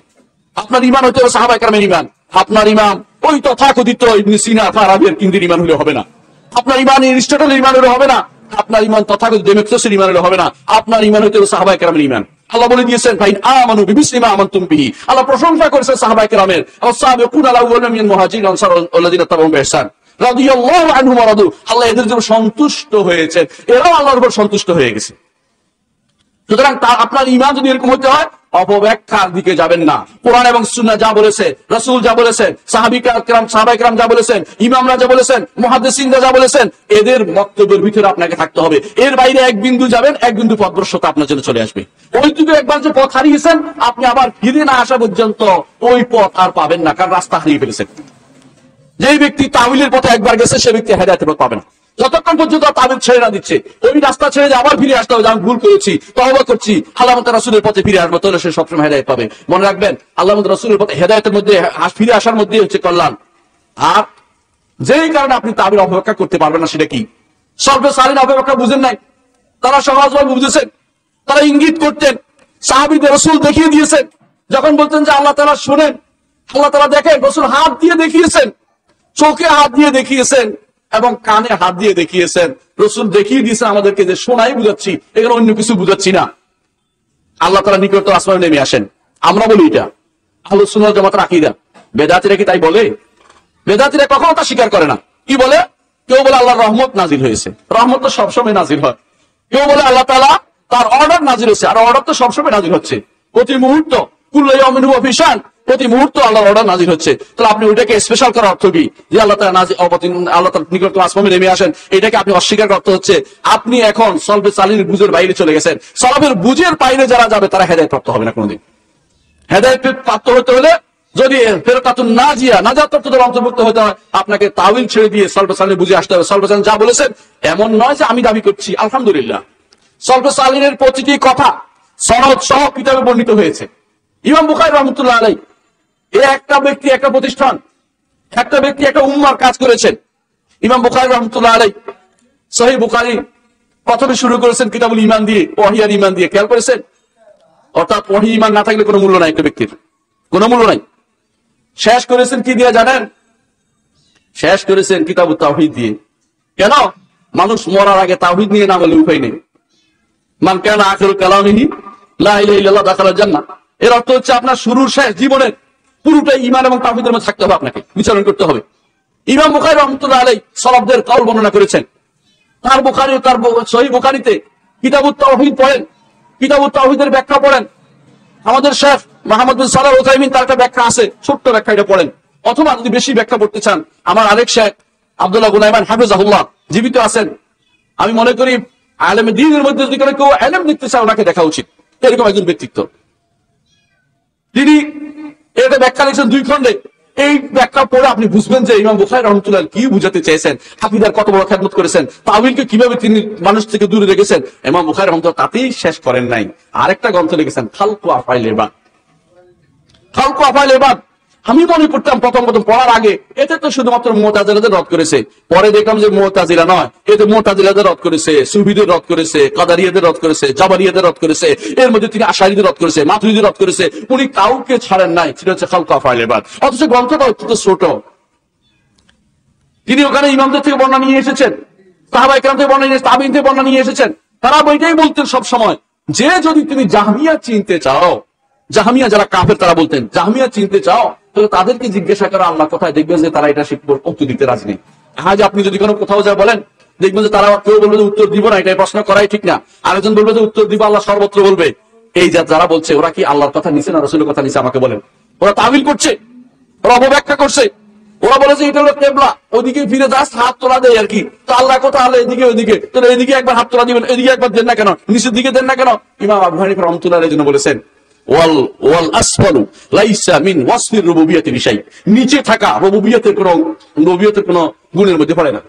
আপনার ঈমান হতে হবে সাহাবায়ে কেরামের ঈমান। আপনার ঈমান ওই তথাকথিত ইবনে সিনা ফারাবির কিন্দির ঈমান হলে হবে না। আপনার ঈমান এরিস্টটলের ঈমান হলে হবে না। আপনার ঈমান তথাকথিত ডেমোক্রেসির ঈমান হলে হবে না। আপনার ঈমান হতে হবে সাহাবায়ে কেরামের ঈমান। আল্লাহ বলে দিয়েছেন ফাইন আমানু বিমিসলি মা আমানতুম বিহি। আল্লাহ প্রশংসা করেছেন সাহাবায়ে কেরামের, আস-সাবিকুনা আল-আউওয়ালুনা মিনাল মুহাজিরিন ওয়াল আনসার ওয়াল্লাযিনা তাবাউহুম বিইহসান রাদিয়াল্লাহু আনহুম ওয়া রাদু। আল্লাহ এদের জন্য সন্তুষ্ট হয়েছেন, এরাও আল্লাহর উপর সন্তুষ্ট হয়ে গেছে। সুতরাং আপনার ঈমান যদি এরকম হতে হয় অপব্যাখ্যার দিকে যাবেন না। কোরআন এবং সুন্নাহ যা বলেছে, রাসূল যা বলেছেন, সাহাবায়ে কেরাম যা বলেছেন, ইমামরা যা বলেছেন, মুহাদ্দিসিনরা যা বলেছেন, এদের বক্তব্যের ভিতরে আপনাকে থাকতে হবে। এর বাইরে এক বিন্দু যাবেন, এক বিন্দু পথভ্রষ্টতা আপনার জন্য চলে আসবে। ওইটুকু একবার যে পথ হারিয়েছেন, আপনি আবার ফিরে না আসা পর্যন্ত ওই পথ আর পাবেন না, কারণ রাস্তা হারিয়ে ফেলেছেন। যে ব্যক্তি তাওয়িলের পথে একবার গেছে, সে ব্যক্তি হেদায়েতের পথ পাবে না। যতক্ষণ পর্যন্ত তাওয়িল ছেড়ে না দিচ্ছে, ওই রাস্তা ছেড়ে যে আবার ফিরে আসতে হবে, আমি ভুল করেছি, তওবা করছি, আল্লাহ রাসূলের পথে ফিরে আসবো, তাহলে সে সবসময় হেদায়েত পাবে। মনে রাখবেন, আল্লাহ রাসূলের পথে হেদায়েতের মধ্যে ফিরে আসার মধ্যে হচ্ছে কল্যাণ। আর যেই কারণে আপনি তাওয়িল অপব্যাখ্যা করতে পারবেন না, সেটা কি? সলফে সালিন অপব্যাখ্যা বুঝেন নাই, তারা সহজভাবে বুঝেছেন। তারা ইঙ্গিত করতেন, সাহাবীদের রাসূল দেখিয়ে দিয়েছেন। যখন বলতেন যে আল্লাহ তাআলা শুনেন, আল্লাহ তাআলা দেখেন, রাসূল হাত দিয়ে দেখিয়েছেন, চোখে হাত দিয়ে দেখিয়েছেন এবং কানে হাত দিয়ে দেখিয়েছেন। রাসূল দেখিয়ে দিয়েছেন আমাদেরকে যে শোনাই বুঝাচ্ছি, এখানে অন্য কিছু বুঝাচ্ছি না। আল্লাহ তাআলা নিকট আসমানে নেমে আসেন। আমরা বলি এটা আহলুস সুন্নাহ ওয়াল জামাতের আকীদা। বেদাতীরা কি তাই বলে? বেদাতীরা কখনো তা স্বীকার করে না। কি বলে? কেউ বলে আল্লাহর রহমত নাজিল হয়েছে, রহমত তো সবসময় নাজিল হয়। কেউ বলে আল্লাহ তাআলা তার অর্ডার নাজিল হয়েছে, আর অর্ডার তো সবসময় নাজিল হচ্ছে, প্রতি মুহূর্ত, কুল্লু ইয়াউমিন হুয়া ফি শান, প্রতি মুহূর্ত আল্লাহর অর্ডার নাজিল হচ্ছে। তাহলে আপনি ওইটাকে স্পেশাল করার অর্থ কি? যে আল্লাহ তাআলা আল্লাহ তাআলা নিকট আসমানে নেমে আসেন, এটাকে আপনি অস্বীকার করতে হচ্ছে। আপনি এখন সলফে সালিনের বুঝের বাইরে চলে গেছেন। সলফের বুঝের বাইরে যারা যাবে তারা হেদায়েত প্রাপ্ত হবে না কোনোদিন। হেদায়েত প্রাপ্ত হতে হলে যদি ফেরকাতুন নাজিয়া, নাজাত প্রাপ্তদের অন্তর্ভুক্ত হতে হয়, আপনাকে তাওয়িল ছেড়ে দিয়ে সলফে সালিনের বুঝে আসতে হবে। সলফে সালিন যা বলেছেন এমন নয় যে আমি দাবি করছি, আলহামদুলিল্লাহ সলফে সালিনের প্রতিটি কথা সনদ সহ কিতাবে বর্ণিত হয়েছে। ইমাম বুখারী রাহমাতুল্লাহ আলাইহি, একটা ব্যক্তি একটা প্রতিষ্ঠান, একটা ব্যক্তি একটা উম্মার কাজ করেছেন। ইমাম বুখারী রাহমাতুল্লাহ আলাইহি সহিহ বুখারী প্রথমে শুরু করেছেন কিতাবুল ঈমান দিয়ে, ওহী আর ঈমান দিয়ে। খেয়াল করেছেন? অর্থাৎ ওহী ঈমান না থাকলে কোনো মূল্য নাই, একটা ব্যক্তির কোনো মূল্য নাই। শেষ করেছেন কি দিয়ে জানেন? শেষ করেছেন কিতাবুত তাওহীদ দিয়ে। কেন? মানুষ মরার আগে তাওহীদ নিয়ে না বলে উপায় নেই। মান কানা আখিরু কালামিহি লা ইলাহা ইল্লাল্লাহ দাখালাল জান্নাহ। এর অর্থ হচ্ছে আপনার শুরুর শেষ জীবনের পুরোটাই ঈমান এবং তাওহীদের মধ্যে থাকতে হবে, আপনাকে বিচারণ করতে হবে। ইমাম বুখারী রাহমাতুল্লাহ আলাইহি সালাফদের কওল বর্ণনা করেছেন। তার বুখারী, তার সহিহ বুখারীতে কিতাবুত তাওহীদ পড়েন, কিতাবুত তাওহীদের ব্যাখ্যা পড়েন। আমাদের শেখ মুহাম্মদ বিন সালাহ আল উসাইমিন তার একটা ব্যাখ্যা আছে, ছোট্ট ব্যাখ্যা, এটা পড়েন। অথবা যদি বেশি ব্যাখ্যা পড়তে চান, আমার আরেক শেখ আব্দুল্লাহ গুনাইমান হাফিজাহুল্লাহ জীবিত আছেন। আমি মনে করি আলেমে দ্বীনের মধ্যে যদি কেউ ইলম নিতে চায়, ওনাকে দেখা উচিত। এরকম একজন ব্যক্তিত্ব। তিনি এটা ব্যাখ্যা লিখছেন 2 খণ্ডে। এই ব্যাখ্যা পড়ে আপনি বুঝবেন যে ইমাম বুখারী রাহমাতুল্লাহ কি বুঝাতে চেয়েছেন, আকীদার কত বড় খেদমত করেছেন, তাওয়িলকে কিভাবে তিনি মানুষ থেকে দূরে রেখেছেন। ইমাম বুখারী রাহমাতুল্লাহ তাতেই শেষ করেন নাই, আরেকটা গ্রন্থ লিখেছেন খালকু আফআইল ইবাদ। খালকু আফআইল ইবাদ আমি মনে করতাম প্রথম পড়ার আগে এতে তো শুধুমাত্র মুতাজিলাদের রদ করেছে, পরে দেখলাম যে মুতাজিলা নয়, এতে মুতাজিলাদের রদ করেছে, সুফিদের রদ করেছে, কাদারিয়াদের রদ করেছে, জাবারিয়াদের রদ করেছে, এর মধ্যে তিনি আশারীদের রদ করেছে, মাতুরিদের রদ করেছে। উনি কাউকে ছাড়েন নাই। সেটা হচ্ছে খালকু আফআইল ইবাদ। অথচ গ্রন্থটা অত্যন্ত ছোট। তিনি ওখানে ইমামদের থেকে বর্ণনা নিয়ে এসেছেন, সাহাবায়ে কেরাম থেকে বর্ণনা নিয়ে, তাবিঈন থেকে বর্ণনা নিয়ে এসেছেন। তারা বইটাই বলতেন সব সময় যে যদি তুমি জাহমিয়া চিনতে চাও, জাহমিয়া যারা কাফের তারা বলতেন জাহমিয়া চিনতে চাও তাহলে তাদেরকে জিজ্ঞাসা করো আল্লাহ কোথায়, দেখবেন যে তারা এটা শিখবো, উত্তর দিতে রাজি নেই। আজ আপনি যদি কোনো কোথাও যা বলেন, দেখবেন যে তারা কেউ বলবে যে উত্তর দিব না, এটাই প্রশ্ন করাই ঠিক না। আরেকজন বলবে যে উত্তর দিব, আল্লাহ সর্বত্র বলবে। এই যারা বলছে ওরা কি আল্লাহর কথা নিছে না রাসূলের কথা নিছে? আমাকে বলেন। ওরা তাবিল করছে, ওরা অপব্যাখ্যা করছে। ওরা বলেছে এটা হলো কিবলা, ওদিকে ফিরে জাস্ট হাত তোলা দেয় আর কি। তো আল্লাহ কোথায়? আল্লাহ এদিকে ওইদিকে, তাহলে এদিকে একবার হাত তোলা দিবেন, এদিকে একবার দেন না কেন, নিচের দিকে দেন না কেন? ইমাম আবু হানিফা রাহমাতুল্লাহ আলাইহি বলেছেন ওয়াল আসফালু লাইসা মিন ওয়াসফির রুবুবিয়্যাতি বিশাই। নিচে থাকা রুবুবিয়্যাতের কোনো গুণের মধ্যে পড়ে না।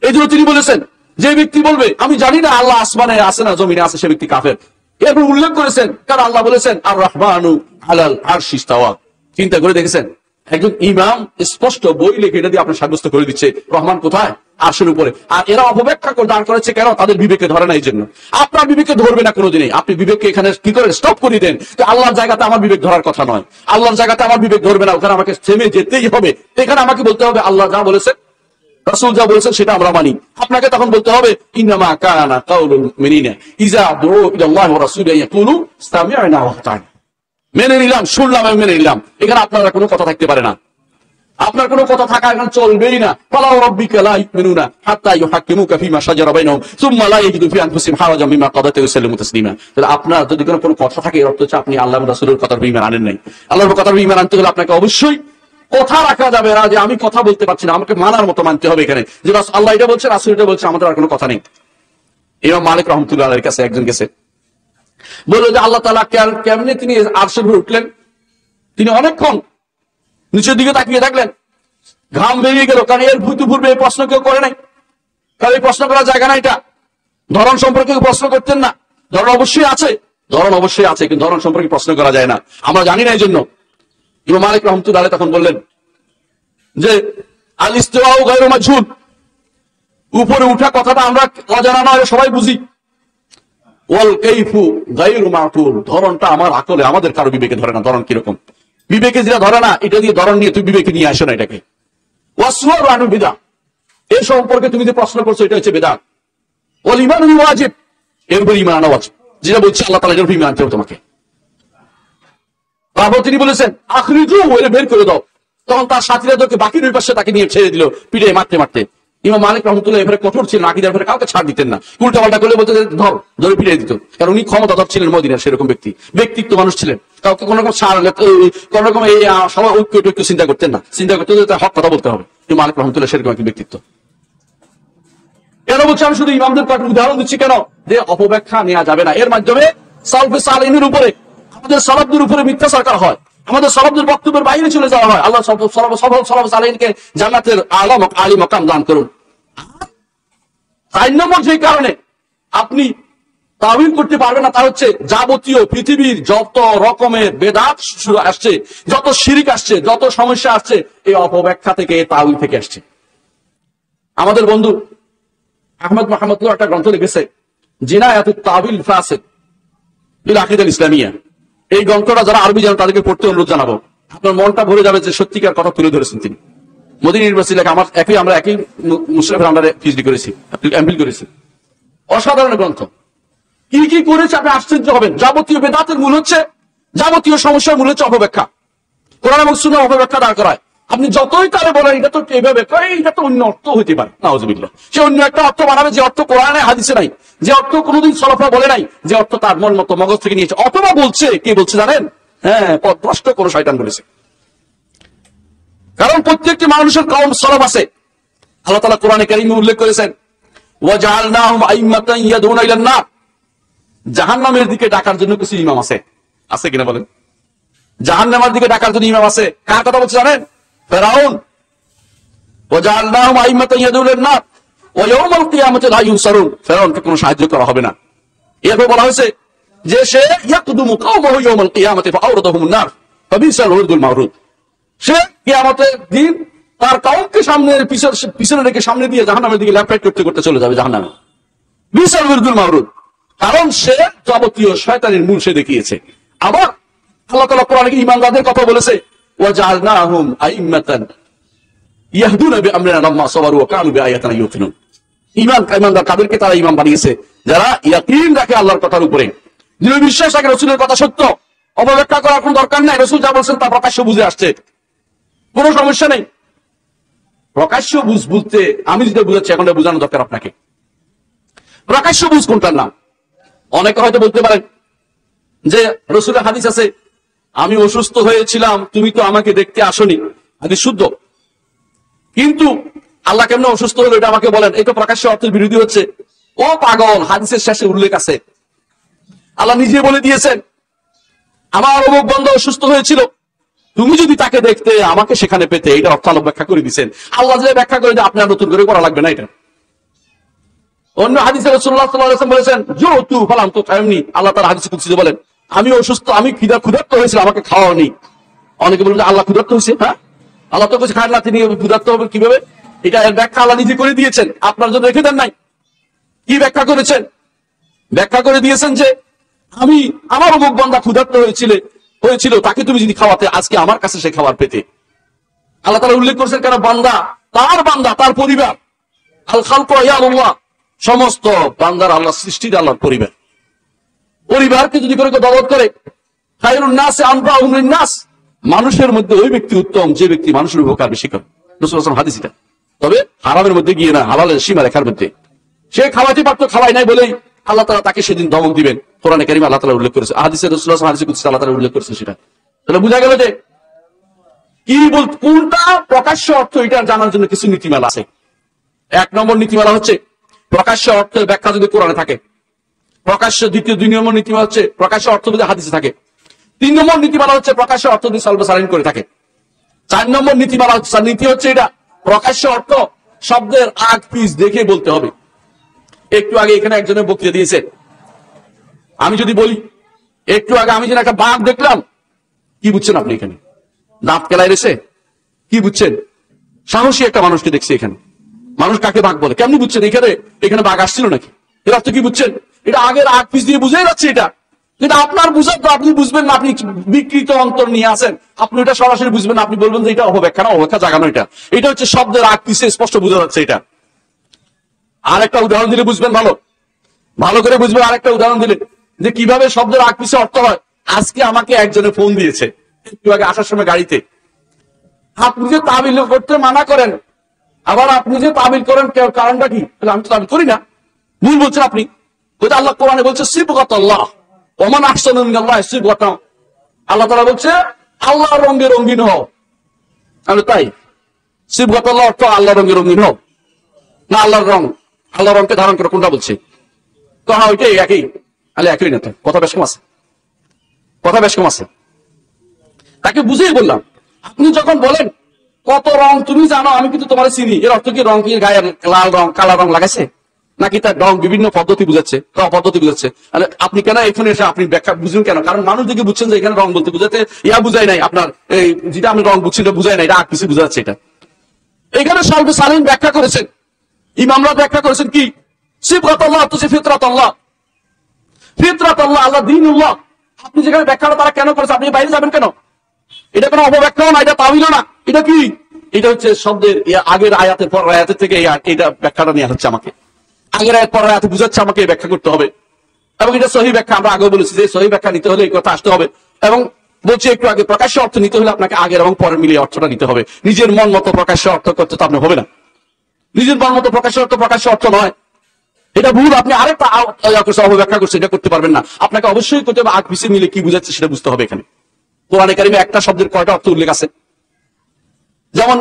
এইজন্য তিনি বলেছেন যে ব্যক্তি বলবে আমি জানি না আল্লাহ আসমানে আছে না জমিনে আছে, সে ব্যক্তি কাফের। এরপর উল্লেখ করেছেন কারণ আল্লাহ বলেছেন আর রহমানু আলাল আরশি ইস্তাওয়া। চিন্তা করে দেখেছেন, একজন ইমাম স্পষ্ট বই লিখে এটা দিয়ে আপনার সাব্যস্ত করে দিচ্ছে রহমান কোথায়, আরশের উপরে। আর এরা অপব্যাখ্যা করে দাঁড় করেছে কেন? তাদের বিবেকে ধরে না। এই জন্য আপনার বিবেকে ধরবে না কোনোদিনই। আপনি বিবেককে এখানে কি করে স্টপ করে দেন, আল্লাহর জায়গাতে আমার বিবেক ধরার কথা নয়, আল্লাহর জায়গাতে আমার বিবেক ধরবে না, ওখানে আমাকে থেমে যেতেই হবে। এখানে আমাকে বলতে হবে আল্লাহ যা বলেছেন, রাসূল যা বলেছেন সেটা আমরা মানি। আপনাকে তখন বলতে হবে ইন্নামা কানা কাউলুল মুমিনিনা ইযা দুউ ইলাল্লাহি ওয়া রাসূলিহি ইয়াকুলু ইসতামি'না ওয়া আতা'না। মেনে নিলাম, শুনলাম এবং মেনে নিলাম। এখানে আপনারা কোনো কথা থাকতে পারে না। আপনার কোনো কথা থাকা এখন চলবেই না। ফালা রাব্বিকা লা ইউমিনুনা হাত্তা ইউহাক্কিমুকা ফিমা শাজারা বাইনাহুম সুম্মা লা ইয়াজিদু ফি আনফুসিহিম হারাজাম মিম্মা কাদাতা ওয়া ইউসাল্লিমু তাসলিমা। তাহলে আপনার যদি কোনো কথা থাকে, এর অর্থ হচ্ছে আপনি আল্লাহ এবং রাসূলের কথার ঈমান আনেন নাই। আল্লাহর কথার ঈমান আনতে হলে আপনাকে অবশ্যই কথা রাখা যাবে না যে আমি কথা বলতে পারছি না, আমাকে মানার মতো মানতে হবে। এখানে যে আল্লাহ এটা বলছে, রাসূল এটা বলছে, আমাদের আর কোনো কথা নেই। ইমাম মালিক রাহমাতুল্লাহ আলাইহির কাছে একজন গেছে, বলল যে আল্লাহ তাআলা কেমনে তিনি আরশের উপরে উঠলেন। তিনি অনেকক্ষণ নিচের দিকে তাকিয়ে থাকলেন, ঘাম বেরিয়ে গেল, কারণ এর পূর্বে এই প্রশ্ন কেউ করে নাই, কারণ এই প্রশ্ন করার জায়গা না এটা। ধরন সম্পর্কে প্রশ্ন করতেন না। ধরন অবশ্যই আছে, কিন্তু ধরন সম্পর্কে প্রশ্ন করা যায় না, আমরা জানি না। এই জন্য ইমাম মালিক রাহমাতুল্লাহ আলাইহি তখন বললেন যে আল ইস্তিওয়াউ গায়রু মাজহুল, উপরে উঠা কথাটা আমরা অজানা নয়, সবাই বুঝি। ওয়াল কাইফু গায়রু মাকুল, ধরনটা আমার আকলে, আমাদের কারো বিবেকে ধরে না। ধরন কিরকম? বিবেকে যেটা ধরে না, এটা দিয়ে ধরন নিয়ে তুই বিবেকে নিয়ে আসো না এটাকে। ওয়াসওয়ারু আনু বিদআ, এই সম্পর্কে তুমি যে প্রশ্ন করছো এটা হচ্ছে বিদআত। ওয়াল ঈমানু ওয়াজিব, এর উপর ঈমান আনা ওয়াজিব, যেটা বলছে আল্লাহ তাআলা এর উপর ঈমান আনতে হবে তোমাকে। তারপর তিনি বলেছেন আখরিজু, ওরে বের করে দাও। তখন তার সাথীরা তোকে বাকির ওই পাশে তাকে নিয়ে ছেড়ে দিল, পিঠে মারতে মারতে। ইমাম মালিক রাহমাতুল্লাহ এবারে কঠোর ছিলেন, আকীদার ব্যাপারে কাউকে ছাড় দিতেন না। উল্টা পাল্টা করলে বলতে ধরে পিঠে দিত, কারণ উনি ক্ষমতাধর ছিলেন মদিনার, সেরকম ব্যক্তিত্ব মানুষ ছিলেন। কাউকে কোন রকম ছাড়, কোন রকম এই সবাই ঐক্য চিন্তা করতেন না। চিন্তা করতে হলে তার হক কথা বলতে হবে। ইমাম মালিক রাহমাতুল্লাহ সেরকম একটি ব্যক্তিত্ব। কেন বলছি আমি শুধু ইমামদের কয়েকটা উদাহরণ দিচ্ছি, কেন যে অপব্যাখ্যা নেওয়া যাবে না। এর মাধ্যমে সালফে সালেহিনের উপরে, আমাদের সালাফদের উপরে মিথ্যাচার করা হয়, আমাদের সালাফদের বক্তব্যের বাইরে চলে যাওয়া হয়। আল্লাহ সালাফে সালেহিনকে জান্নাতের আলী মাকাম দান করুন। 4 নম্বর যে কারণে আপনি তাওয়িল করতে পারবেন না, তা হচ্ছে যাবতীয় পৃথিবীর যত রকমের বেদাত আসছে, যত শিরিক আসছে, যত সমস্যা আসছে, এই অপব্যাখ্যা থেকে, তাওয়িল থেকে আসছে। আমাদের বন্ধু আহমদ মাহমুদ একটা গ্রন্থ লিখেছে, জিনায়াতুত তাওয়িল ফাসিদ বিল আকীদাল ইসলামিয়া। এই গ্রন্থটা যারা আরবি জানেন তাদেরকে পড়তে অনুরোধ জানাবো। আপনার মনটা ভরে যাবে যে সত্যিকার কথা তুলে ধরেছেন তিনি। মদিনা ইউনিভার্সিটি লেখা, আমরা একই মুশরিফের আন্ডারে পিএইচডি করেছি, এমফিল করেছি। অসাধারণ গ্রন্থ। কি কি করেছে আপনি আশ্চর্য হবেন। যাবতীয় বেদাতের মূল হচ্ছে, যাবতীয় সমস্যার মূল হচ্ছে অপব্যাখ্যা। কোরআন এবং সুন্নাহ অপব্যাখ্যা দাঁড় করায়। আপনি যতই তারে বলেন এটা তো এভাবে, এটা তো অন্য অর্থ হইতে পারে, নাউযুবিল্লাহ, সে অন্য একটা অর্থ বানাবে, যে অর্থ কোরআনে হাদিসে নাই, যে অর্থ কোনোদিন সালাফরা বলে নাই, যে অর্থ তার মন মতো মগজ থেকে নিয়েছে। অথবা বলছে, কে বলছে জানেন? হ্যাঁ, পথভ্রষ্ট কোনো শয়তান বলেছে। কারণ প্রত্যেকটি মানুষের কওম সালাফ আছে। আল্লাহ তাআলা কোরআনে কারীমে উল্লেখ করেছেন, ওয়াজআলনাহুম আইম্মাতান ইয়াদউনা ইলান নার, জাহান্নামের দিকে ডাকার জন্য কিছু ইমাম আছে। আছে কিনা বলেন? জাহান্নামের দিকে ডাকার জন্য ইমাম আছে। কার কথা বলছে জানেন? ফিরআউন। ওয়াজআলনাহুম আইম্মাতান ইয়াদউনা ইলান নার ওয়া ইয়াউমাল কিয়ামাতি লা ইউনসারুন, ফিরআউনকে কোনো সাহায্য করা হবে না। এরপর বলা হয়েছে যে সে ইয়াকদুমু কওমাহু ইয়াউমাল কিয়ামাতি ফাআওরাদাহুমুন নার ফাবিসাল উরদুল মারুদ, সে কিয়ামতের দিন তার কওমকে পিছনে রেখে সামনে দিয়ে জাহান্নামের দিকে ল্যাপটাইট করতে করতে চলে যাবে জাহান্নামে। বিসাল উরদুল মারুদ, কারণ সে যাবতীয় শয়তানের মূল সে দেখিয়েছে। আবার আল্লাহ তাআলা কোরআনে ঈমানদারদের কথা বলেছে, ওয়াজআলনাহুম আইম্মাতান ইয়াহদুনা বিআমরিনা লাম্মা সাবারু ওয়া কানু বিআয়াতিনা ইউকিনুন। ঈমানদার কাদেরকে তারা ইমাম বানিয়েছে? যারা ইয়াকিন রাখে আল্লাহর কথার উপরে, দৃঢ় বিশ্বাস রাখে রাসূলের কথা সত্য, অপব্যাখ্যা করার কোনো দরকার নাই। রাসূল যা বলছেন তা প্রকাশ্য বুঝে আসছে, কোনো সমস্যা নেই। প্রকাশ্য বুঝতে আমি যেটা বুঝাচ্ছি এখন বোঝানো দরকার আপনাকে। প্রকাশ্য বুঝ কোনটার নাম? অনেকে হয়তো বলতে পারেন যে রাসূলের হাদিস আছে, আমি অসুস্থ হয়েছিলাম, তুমি তো আমাকে দেখতে আসনি, হাদিস শুদ্ধ, কিন্তু আল্লাহ কেমনে অসুস্থ হলো এটা আমাকে বলেন। এই তো প্রকাশ্য অর্থের বিরোধী হচ্ছে। ও পাগল, হাদিসের শেষে উল্লেখ আছে, আল্লাহ নিজে বলে দিয়েছেন, আমার অমুক বান্দা অসুস্থ হয়েছিল, তুমি যদি তাকে দেখতে আমাকে সেখানে পেতে। এটা অর্থ আল্লাহ ব্যাখ্যা করে দিয়েছেন। আল্লাহ যে ব্যাখ্যা করে যে আপনার নতুন করে করা লাগবে না এটা। অন্য হাদিসে রাসূলুল্লাহ সাল্লাল্লাহু আলাইহি ওয়াসাল্লাম বলেছেন, যুতু ফালাম তুতাইমনি, আল্লাহ তাআলা হাদিসে কুদসিতে বলেন, আমি অসুস্থ, আমি ক্ষুধার্ত হয়েছিল, আমাকে খাওয়াওনি। অনেকে বলেন যে আল্লাহ ক্ষুধার্ত হয়েছে। হ্যাঁ, আল্লাহ তো কিছু খায় না, তিনি ক্ষুধার্ত হবে কিভাবে? এটা এর ব্যাখ্যা আল্লাহ নিজে করে দিয়েছেন, আপনার জন্য রেখে দেন নাই। কি ব্যাখ্যা করেছেন? ব্যাখ্যা করে দিয়েছেন যে আমি, আমার অমুক বান্দা ক্ষুধার্ত হয়েছিল, তাকে তুমি যদি খাওয়াতে, আজকে আমার কাছে সে খাবার পেতে। আল্লাহ তাআলা উল্লেখ করেছেন কেন? বান্দা, তার পরিবার, আল খালকু ইয়াল্লাহ, সমস্ত বান্দার আল্লাহ সৃষ্টির আল্লাহর পরিবারকে যদি করে দরদ করে, খায়রুন নাসি আনফাউহুম লিন-নাস, মানুষের মধ্যে ওই ব্যক্তি উত্তম যে ব্যক্তি মানুষের উপকার বেশি করে। রাসূলুল্লাহ সাল্লাল্লাহু আলাইহি ওয়াসাল্লাম হাদিস এটা। তবে হারামের মধ্যে গিয়ে না, হালালের সীমা রেখার মধ্যে। সে খাওয়াতে পারতো, খাওয়াই নাই বলেই আল্লাহ তাআলা তাকে সেদিন ধমক দিবেন। কোরআনে কারীমে আল্লাহ তাআলা উল্লেখ করেছে, হাদিসে রাসূলুল্লাহ সাল্লাল্লাহু আলাইহি ওয়াসাল্লাম, হাদিসে কুদসি আল্লাহ তাআলা উল্লেখ করেছে সেটা। তাহলে বোঝা গেল যে কি কোনটা প্রকাশ্য অর্থ এটা জানার জন্য কিছু নীতিমালা আছে। 1 নম্বর নীতিমালা হচ্ছে প্রকাশ্য অর্থের ব্যাখ্যা যদি কোরআনে থাকে। প্রকাশ্য 2 নম্বর নীতিমালা হচ্ছে প্রকাশ্য অর্থ যদি হাদিসে থাকে। 3 নম্বর নীতিমালা হচ্ছে প্রকাশ্য অর্থ যদি সালবাসালাইন করে থাকে। 4 নম্বর নীতিমালা হচ্ছে, নীতি হচ্ছে এটা প্রকাশ্য অর্থ শব্দের আগ পিছ দেখে বলতে হবে। একটু আগে এখানে একজনের বক্তৃতা দিয়েছে, আমি যদি বলি একটু আগে আমি যেন একটা বাঘ দেখলাম, কি বুঝছেন আপনি? এখানে দাঁত কেলাই রয়েছে, কি বুঝছেন? সাহসী একটা মানুষকে দেখছি এখানে। মানুষ কাকে বাঘ বলে কেমনি বুঝছেন? এখানে বাঘ আসছিল নাকি? এর অর্থ কি বুঝছেন? এটা আগের আগ পিছ দিয়ে বুঝাই যাচ্ছে। এটা আপনার বুঝার তো আপনি বুঝবেন না, আপনি বিকৃত অন্তর নিয়ে আসেন, আপনি এটা সরাসরি বুঝবেন না। আপনি বলবেন যে এটা অপব্যাখ্যা না, অপব্যাখ্যা জাগানো। এটা হচ্ছে শব্দের আগ পিছে স্পষ্ট বোঝা যাচ্ছে এটা। আর একটা উদাহরণ দিলে বুঝবেন, ভালো করে বুঝবেন। আরেকটা উদাহরণ দিলে যে কিভাবে শব্দের আগ পিছে অর্থ হয়। আজকে আমাকে একজনে ফোন দিয়েছে একটু আগে আসার সময় গাড়িতে। আপনি যে তাবিল করতে মানা করেন, আবার আপনি যে তাবিল করেন, কারণটা কি? আমি তো তাবিল করি না। ভুল বলছেন আপনি। আল্লাহ কোরআনে বলছে সিবগাতাল্লাহ ওমান আহসানু মিনাল্লাহি সিবগাতান। আল্লাহ তাআলা বলছে আল্লাহর রঙে রঙিন হও। আমি তাই সিবগাতাল্লাহ অর্থ আল্লাহর রঙে রঙিন হও না আল্লাহর রঙকে ধারণ করে কোনটা বলছে? তো হ্যাঁ ওইটাই একই। আলে একই না, তো কথা বেশ কম আছে। তাকে বুঝিয়ে বললাম, আপনি যখন বলেন কত রং তুমি জানো, আমি কিন্তু তোমার চিনি, এর অর্থ কি রং কি গায়ের লাল রং কালা রং লাগাইছে নাকি তার রং বিভিন্ন পদ্ধতি বুঝাচ্ছে, আপনি কেন এখানে এসে আপনি ব্যাখ্যা বুঝুন কেন? কারণ মানুষ দিকে বুঝছেন যে এখানে রং বলতে বুঝাতে বুঝাই নাই, আপনার এই যেটা আমি রং বুঝছি বুঝাই নাই, এটা আর কিছু বুঝাচ্ছে। এটা এখানে সালবাসালাইন ব্যাখ্যা করেছেন, ইমামরা ব্যাখ্যা করেছেন কি সিবগাতাল্লাহ অর্থ হচ্ছে ফিতরাতাল্লাহ। আল্লাহ দীনুল্লাহ। আপনি যেখানে ব্যাখ্যাটা তারা কেন করেছে, আপনি বাইরে যাবেন কেন? এটা কোনো অপব্যাখ্যাও না, এটা তাওয়িলও না। এটা কি? এটা হচ্ছে শব্দের আগের আয়াতের পর আয়াতের থেকে এটা ব্যাখ্যাটা নেওয়া হচ্ছে। আমাকে আগের আয়াত পর আয়াতে বুঝাচ্ছে, আমাকে ব্যাখ্যা করতে হবে। এবং এটা সহি ব্যাখ্যা। আমরা আগেও বলেছি যে সহি ব্যাখ্যা নিতে হলে এই কথা আসতে হবে। এবং বলছি একটু আগে প্রকাশ্য অর্থ নিতে হলে আপনাকে আগের এবং পরের মিলিয়ে অর্থটা নিতে হবে। নিজের মন মতো প্রকাশ্য অর্থ করতে তো আপনি হবে না। নিজের মন মতো প্রকাশ্য অর্থ নয়, এটা ভুল। আপনি আরেকটা অপব্যাখ্যা করছেন, এটা করতে পারবেন না। আপনাকে অবশ্যই করতে হবে আগ পিছিয়ে মিলে কি বুঝাচ্ছে সেটা বুঝতে হবে। এখানে কোরআনে কারিমে একটা শব্দের কয়টা অর্থ উল্লেখ আছে? যেমন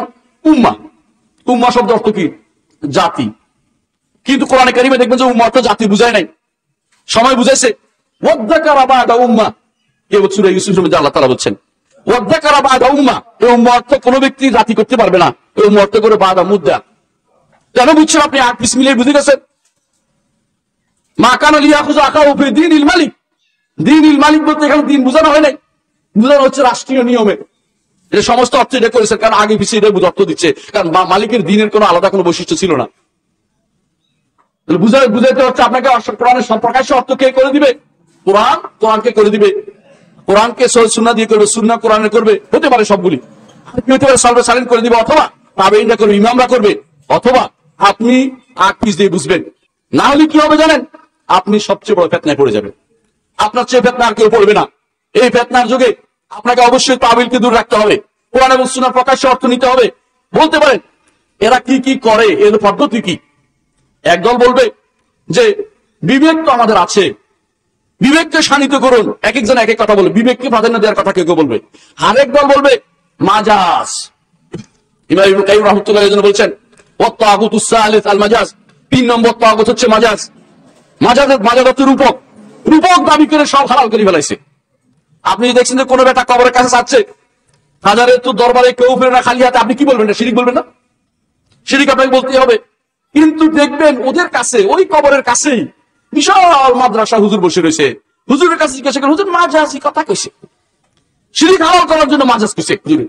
উম্মাহ শব্দ অর্থ কি? জাতি। কিন্তু কোরআনে কারিমে দেখবেন যে উম্মাহ অর্থ জাতি বুঝায় নাই, সময় বুঝাইছে। ওয়াদ্দাকারা বা'দা উম্মাহ, এই সূরা ইউসুফের মধ্যে আল্লাহ তাআলা বলছেন ওয়াদ্দাকারা বা'দা উম্মাহ। এই উম্মাহ অর্থ কোনো ব্যক্তি জাতি করতে পারবে না। এই উম্মাহ অর্থ করে বা'দা মুদ্দা। কেন বুঝছেন আপনি? আগ পিছ মিলিয়ে বুঝে গেছেন। মা কানা লিয়াখুযু আখাহু ফি দীনিল মালিক। দীনিল মালিক বলতে এখানে দিন বোঝানো হয় নাই, বোঝানো হচ্ছে রাষ্ট্রীয় নিয়মে। এটা সমস্ত অর্থ এটা করেছেন, কারণ আগে পিছিয়ে এটা অর্থ দিচ্ছে। কারণ মালিকের দিনের কোনো আলাদা কোনো বৈশিষ্ট্য ছিল না। বুঝাইতে হচ্ছে আপনাকে কোরআনের প্রকাশ্য অর্থ কে করে দিবে? কোরআনকে করে দিবে। কোরআনকে সুন্নাহ দিয়ে করবে, সুন্নাহ কোরআনে করবে। হতে পারে সবগুলি, হতে পারে সালবাসালাইন করে দিবে, অথবা তাবেঈনরা করবে, ইমামরা করবে, অথবা আপনি আগ পিছ দিয়ে বুঝবেন। না হলে কি হবে জানেন? আপনি সবচেয়ে বড় ফিতনায় পড়ে যাবেন। আপনার চেয়ে ফিতনা আর কেউ পড়বে না। এই ফিতনার যুগে আপনাকে অবশ্যই তাবিলকে দূর রাখতে হবে, কোরআন এবং সুন্নাহর প্রকাশ্য অর্থ নিতে হবে। বলতে পারেন এরা কি করে, এর পদ্ধতি কি? একদল বলবে যে বিবেক তো আমাদের আছে, বিবেককে শানিত করুন। এক একজন এক এক কথা বলবে, বিবেককে প্রাধান্য দেওয়ার কথা কেউ বলবে। আরেক দল বলবে মাজাজ। ইমাম ইবনে কাইয়্যিম রাহমাতুল্লাহ আলাইহি বলছেন ওয়াত-তাগুতুস সালিস আল মাজাজ। 3 নম্বর তাগুত হচ্ছে মাজাজ। মাজাজ হচ্ছে রূপক দাবি করে সব হালাল করে ফেলাইছে। আপনি দেখছেন যে কোনো বেটা কবরের কাছে যাচ্ছে, হাজারে তো দরবারে কেউ ফেরে না, খালি হাতে, আপনি কি বলবেন? শিরিক বলবেন না? শিরিক আপনাকে বলতে হবে। কিন্তু দেখবেন ওদের কাছে, ওই কবরের কাছেই বিশাল মাদ্রাসা হুজুর বসে রয়েছে। হুজুরের কাছে জিজ্ঞাসা করেন, হুজুর মাজাজি কথা কইছে, শিরিক হালাল করার জন্য মাজাজ কইছে হুজুরে।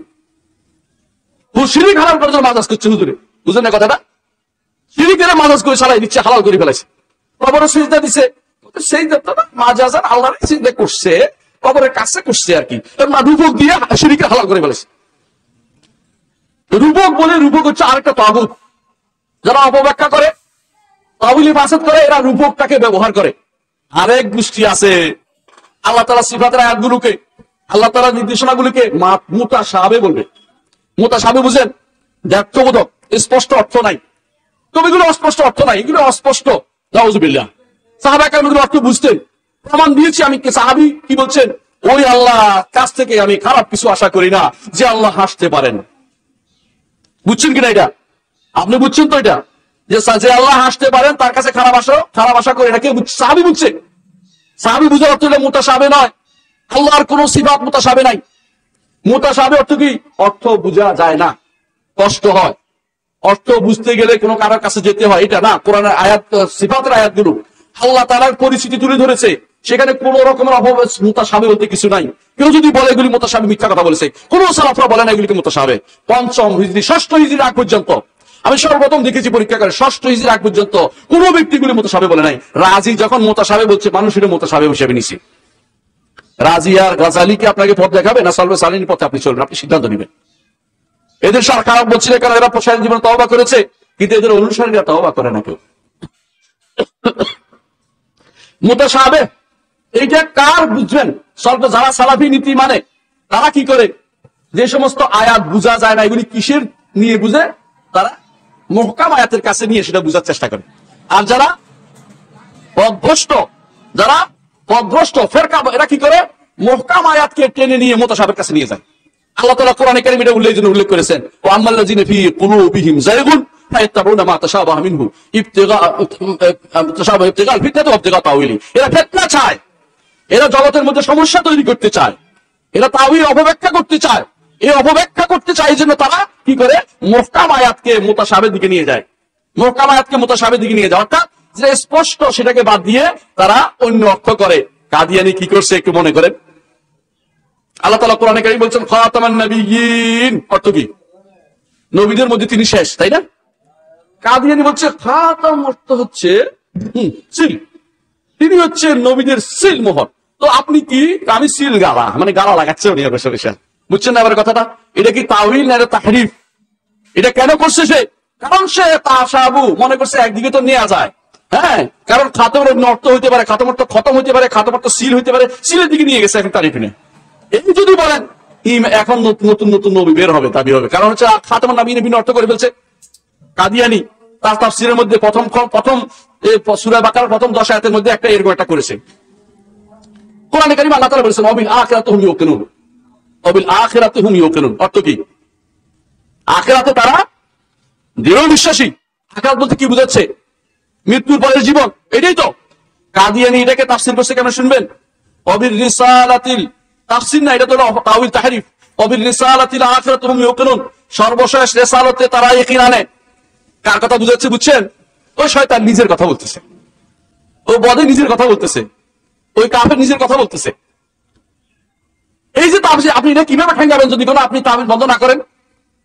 শিরিক হালাল করার জন্য মাজাজ করছে হুজুরে। বুঝলেন না কথাটা? শিরিকের মাজাজ করে চালাই দিচ্ছে, হালাল করে ফেলাইছে। কবরে সিজদা দিছে, সিজদা তো মাজাজ আর আল্লাহর সিজদা করছে, কবরের কাছে করছে আর কি। রূপক দিয়ে শিরিকে হালাল করে ফেলেছে। রূপক হচ্ছে আরেকটা তাগুত। যারা অপব্যাখ্যা করে, তাওয়িলি ফাসাদ করে, এরা রূপকটাকে ব্যবহার করে। আরেক গোষ্ঠী আছে আল্লাহ তাআলা সিফাতের আয়াতগুলোকে আল্লাহ তাআলার নির্দেশনাগুলিকে মুতাশাবে বলবে। মুতাশাবে বুঝেন, দ্ব্যর্থবোধক, স্পষ্ট অর্থ নাই। তবে এগুলো অস্পষ্ট অর্থ নাই, এগুলো অস্পষ্ট। নাউযুবিল্লাহ। সাহাবায়ে কেরাম এগুলো অর্থ বুঝতেন। প্রমাণ দিয়েছি আমি। সাহাবী কি বলছেন? ওই আল্লাহ কাছ থেকে আমি খারাপ কিছু আশা করি না, যে আল্লাহ হাসতে পারেন। বুঝছেন কিনা এটা? আপনি বুঝছেন তো এটা, যে আল্লাহ হাসতে পারেন তার কাছে খারাপ আশা করে, এটা কে বুঝছে? সাহাবী বুঝছে। সাহাবী বুঝার অর্থ হলো মুতাশাবে নয়, আল্লাহর কোন সিফাত মুতাশাবে নাই। মুতাশাবে অর্থ কি? অর্থ বোঝা যায় না, কষ্ট হয়। অর্থ বুঝতে গেলে কোনো কারোর কাছে যেতে হয়, এটা না। কোরআনের আয়াত, সিফাতের আয়াতগুলো আল্লাহ তাআলার পরিস্থিতি তুলে ধরেছে, সেখানে কোন রকমের মুতাশাবে বলতে কিছু নাই। কেউ যদি বলে এগুলি মুতাশাবে, মিথ্যা কথা বলেছে। কোন সালাফরা বলে না এগুলিকে মুতাশাবে। পঞ্চম হিজরি, ষষ্ঠ হিজরির আগ পর্যন্ত আমি সর্বপ্রথম দেখেছি পরীক্ষা করে, ষষ্ঠ হিজরির আগ পর্যন্ত কোন ব্যক্তিগুলি মুতাশাবে বলে নাই। রাজি যখন মুতাশাবে বলছে, মানুষ এটা মুতাশাবে হিসেবে নিছে। রাজি আর গাজালিকে আপনাকে পথ দেখাবে না সালফে সালিহিনের পথে আপনি চলবেন, আপনি সিদ্ধান্ত নেবেন। এদের সরকার বলছিল কারণ এরা প্রসারের জীবনে তওবা করেছে, কিন্তু এদের অনুসারীরা তওবা করে না কেউ। মুতাশাবে এইটা কার বুঝবেন? যারা সালাফি নীতি মানে তারা কি করে? যে সমস্ত আয়াত বুঝা যায় না, এগুলি কিসের নিয়ে বুঝে? তারা মুহকাম আয়াতের কাছে নিয়ে সেটা বুঝার চেষ্টা করে। আর যারা পথভ্রষ্ট ফেরকা, এরা কি করে? মুহকাম আয়াতকে টেনে নিয়ে মুতাশাবের কাছে নিয়ে যায়। আল্লাহ তাআলা কোরআনে কারীমে এটা উল্লেখ করেছেন, ওয়া আম্মাল্লাযিনা ফি কুলুবিহিম যায়গুন ফায়াত্তাবুনা মা তাশাবাহা মিনহু ইবতিগা আল ফিতনাতি ওয়া ইবতিগা তাউইলি। এরা ফিতনা চায়, এরা জগতের মধ্যে সমস্যা তৈরি করতে চায়, এরা তাওয়িল অপব্যাখ্যা করতে চায়। এই অপব্যাখ্যা করতে চায়, এই জন্য তারা কি করে? মুহকাম আয়াতকে মুতাশাবের দিকে নিয়ে যায়। মুহকাম আয়াতকে মুতাশাবের দিকে নিয়ে যায়, অর্থাৎ যে স্পষ্ট সেটাকে বাদ দিয়ে তারা অন্য অর্থ করে। কাদিয়ানি কি করছে একটু মনে করেন। আল্লাহ তাআলা কোরআনে কারীম বলছেন খাতামান নবিয়্যিন, অর্থ কি? নবীদের মধ্যে তিনি শেষ, তাই না? কাদিয়ানি বলছে খাতাম অর্থ হচ্ছে সিল, তিনি হচ্ছে নবীদের সিল মোহর। তো আপনি কি? আমি সিল গালা, মানে গালা লাগাচ্ছে উনি বসে বসে। বুঝছেন না এবার কথাটা? এটা কি তাওয়িল না এটা তাহরিফ? এটা কেন করছে সে? কারণ সে তাশাবু মনে করছে একদিকে তো নেওয়া যায়। হ্যাঁ, কারণ খাতমের অর্থ হইতে পারে, খাতম অর্থ খতম হইতে পারে, খাতম অর্থ সিল হইতে পারে, সিলের দিকে নিয়ে গেছে এখন তারিফ নিয়ে। এই যদি বলেন এখন নতুন নতুন নবী বের হবে, দাবি হবে, কারণ হচ্ছে খাতামান নবীনে ভিন্ন অর্থ করে ফেলছে কাদিয়ানি। তার তাফসীরের মধ্যে প্রথম সূরা বাকারার প্রথম 10 আয়াতের মধ্যে একটা এরকম একটা করেছে। কোরআনে কারীমে আল্লাহ তাআলা বলেছেন ওয়াবিল আখিরাতি হুম ইউকিনুন, ওয়াবিল আখিরাতি হুম ইউকিনুন। অর্থ কি? আখিরাতে তারা দৃঢ় বিশ্বাসী। আখিরাত বলতে কি বোঝাচ্ছে? মৃত্যুর পরের জীবন, এটাই তো। কাদিয়ানি এটাকে তাফসীর করছে কেন শুনবেন? ওয়াবিল রিসালাতিল, তাফসীর না, এটা তো তাওয়িল তাহরিফ। ওয়াবিল রিসালাতিল আখিরাতি হুম ইউকিনুন, সর্বশেষ রিসালাতে তারা ইয়াকিন আনে। কার কথা বুঝাচ্ছে বুঝছেন? ওই শয়তান নিজের কথা বলতেছে, ও বদে নিজের কথা বলতেছে, ওই কাফের নিজের কথা বলতেছে। এই যে তাফসীর, আপনি এটা কিভাবে ঠেঙ্গাবেন যদি কোনো আপনি তাফসীর বন্ধ না করেন?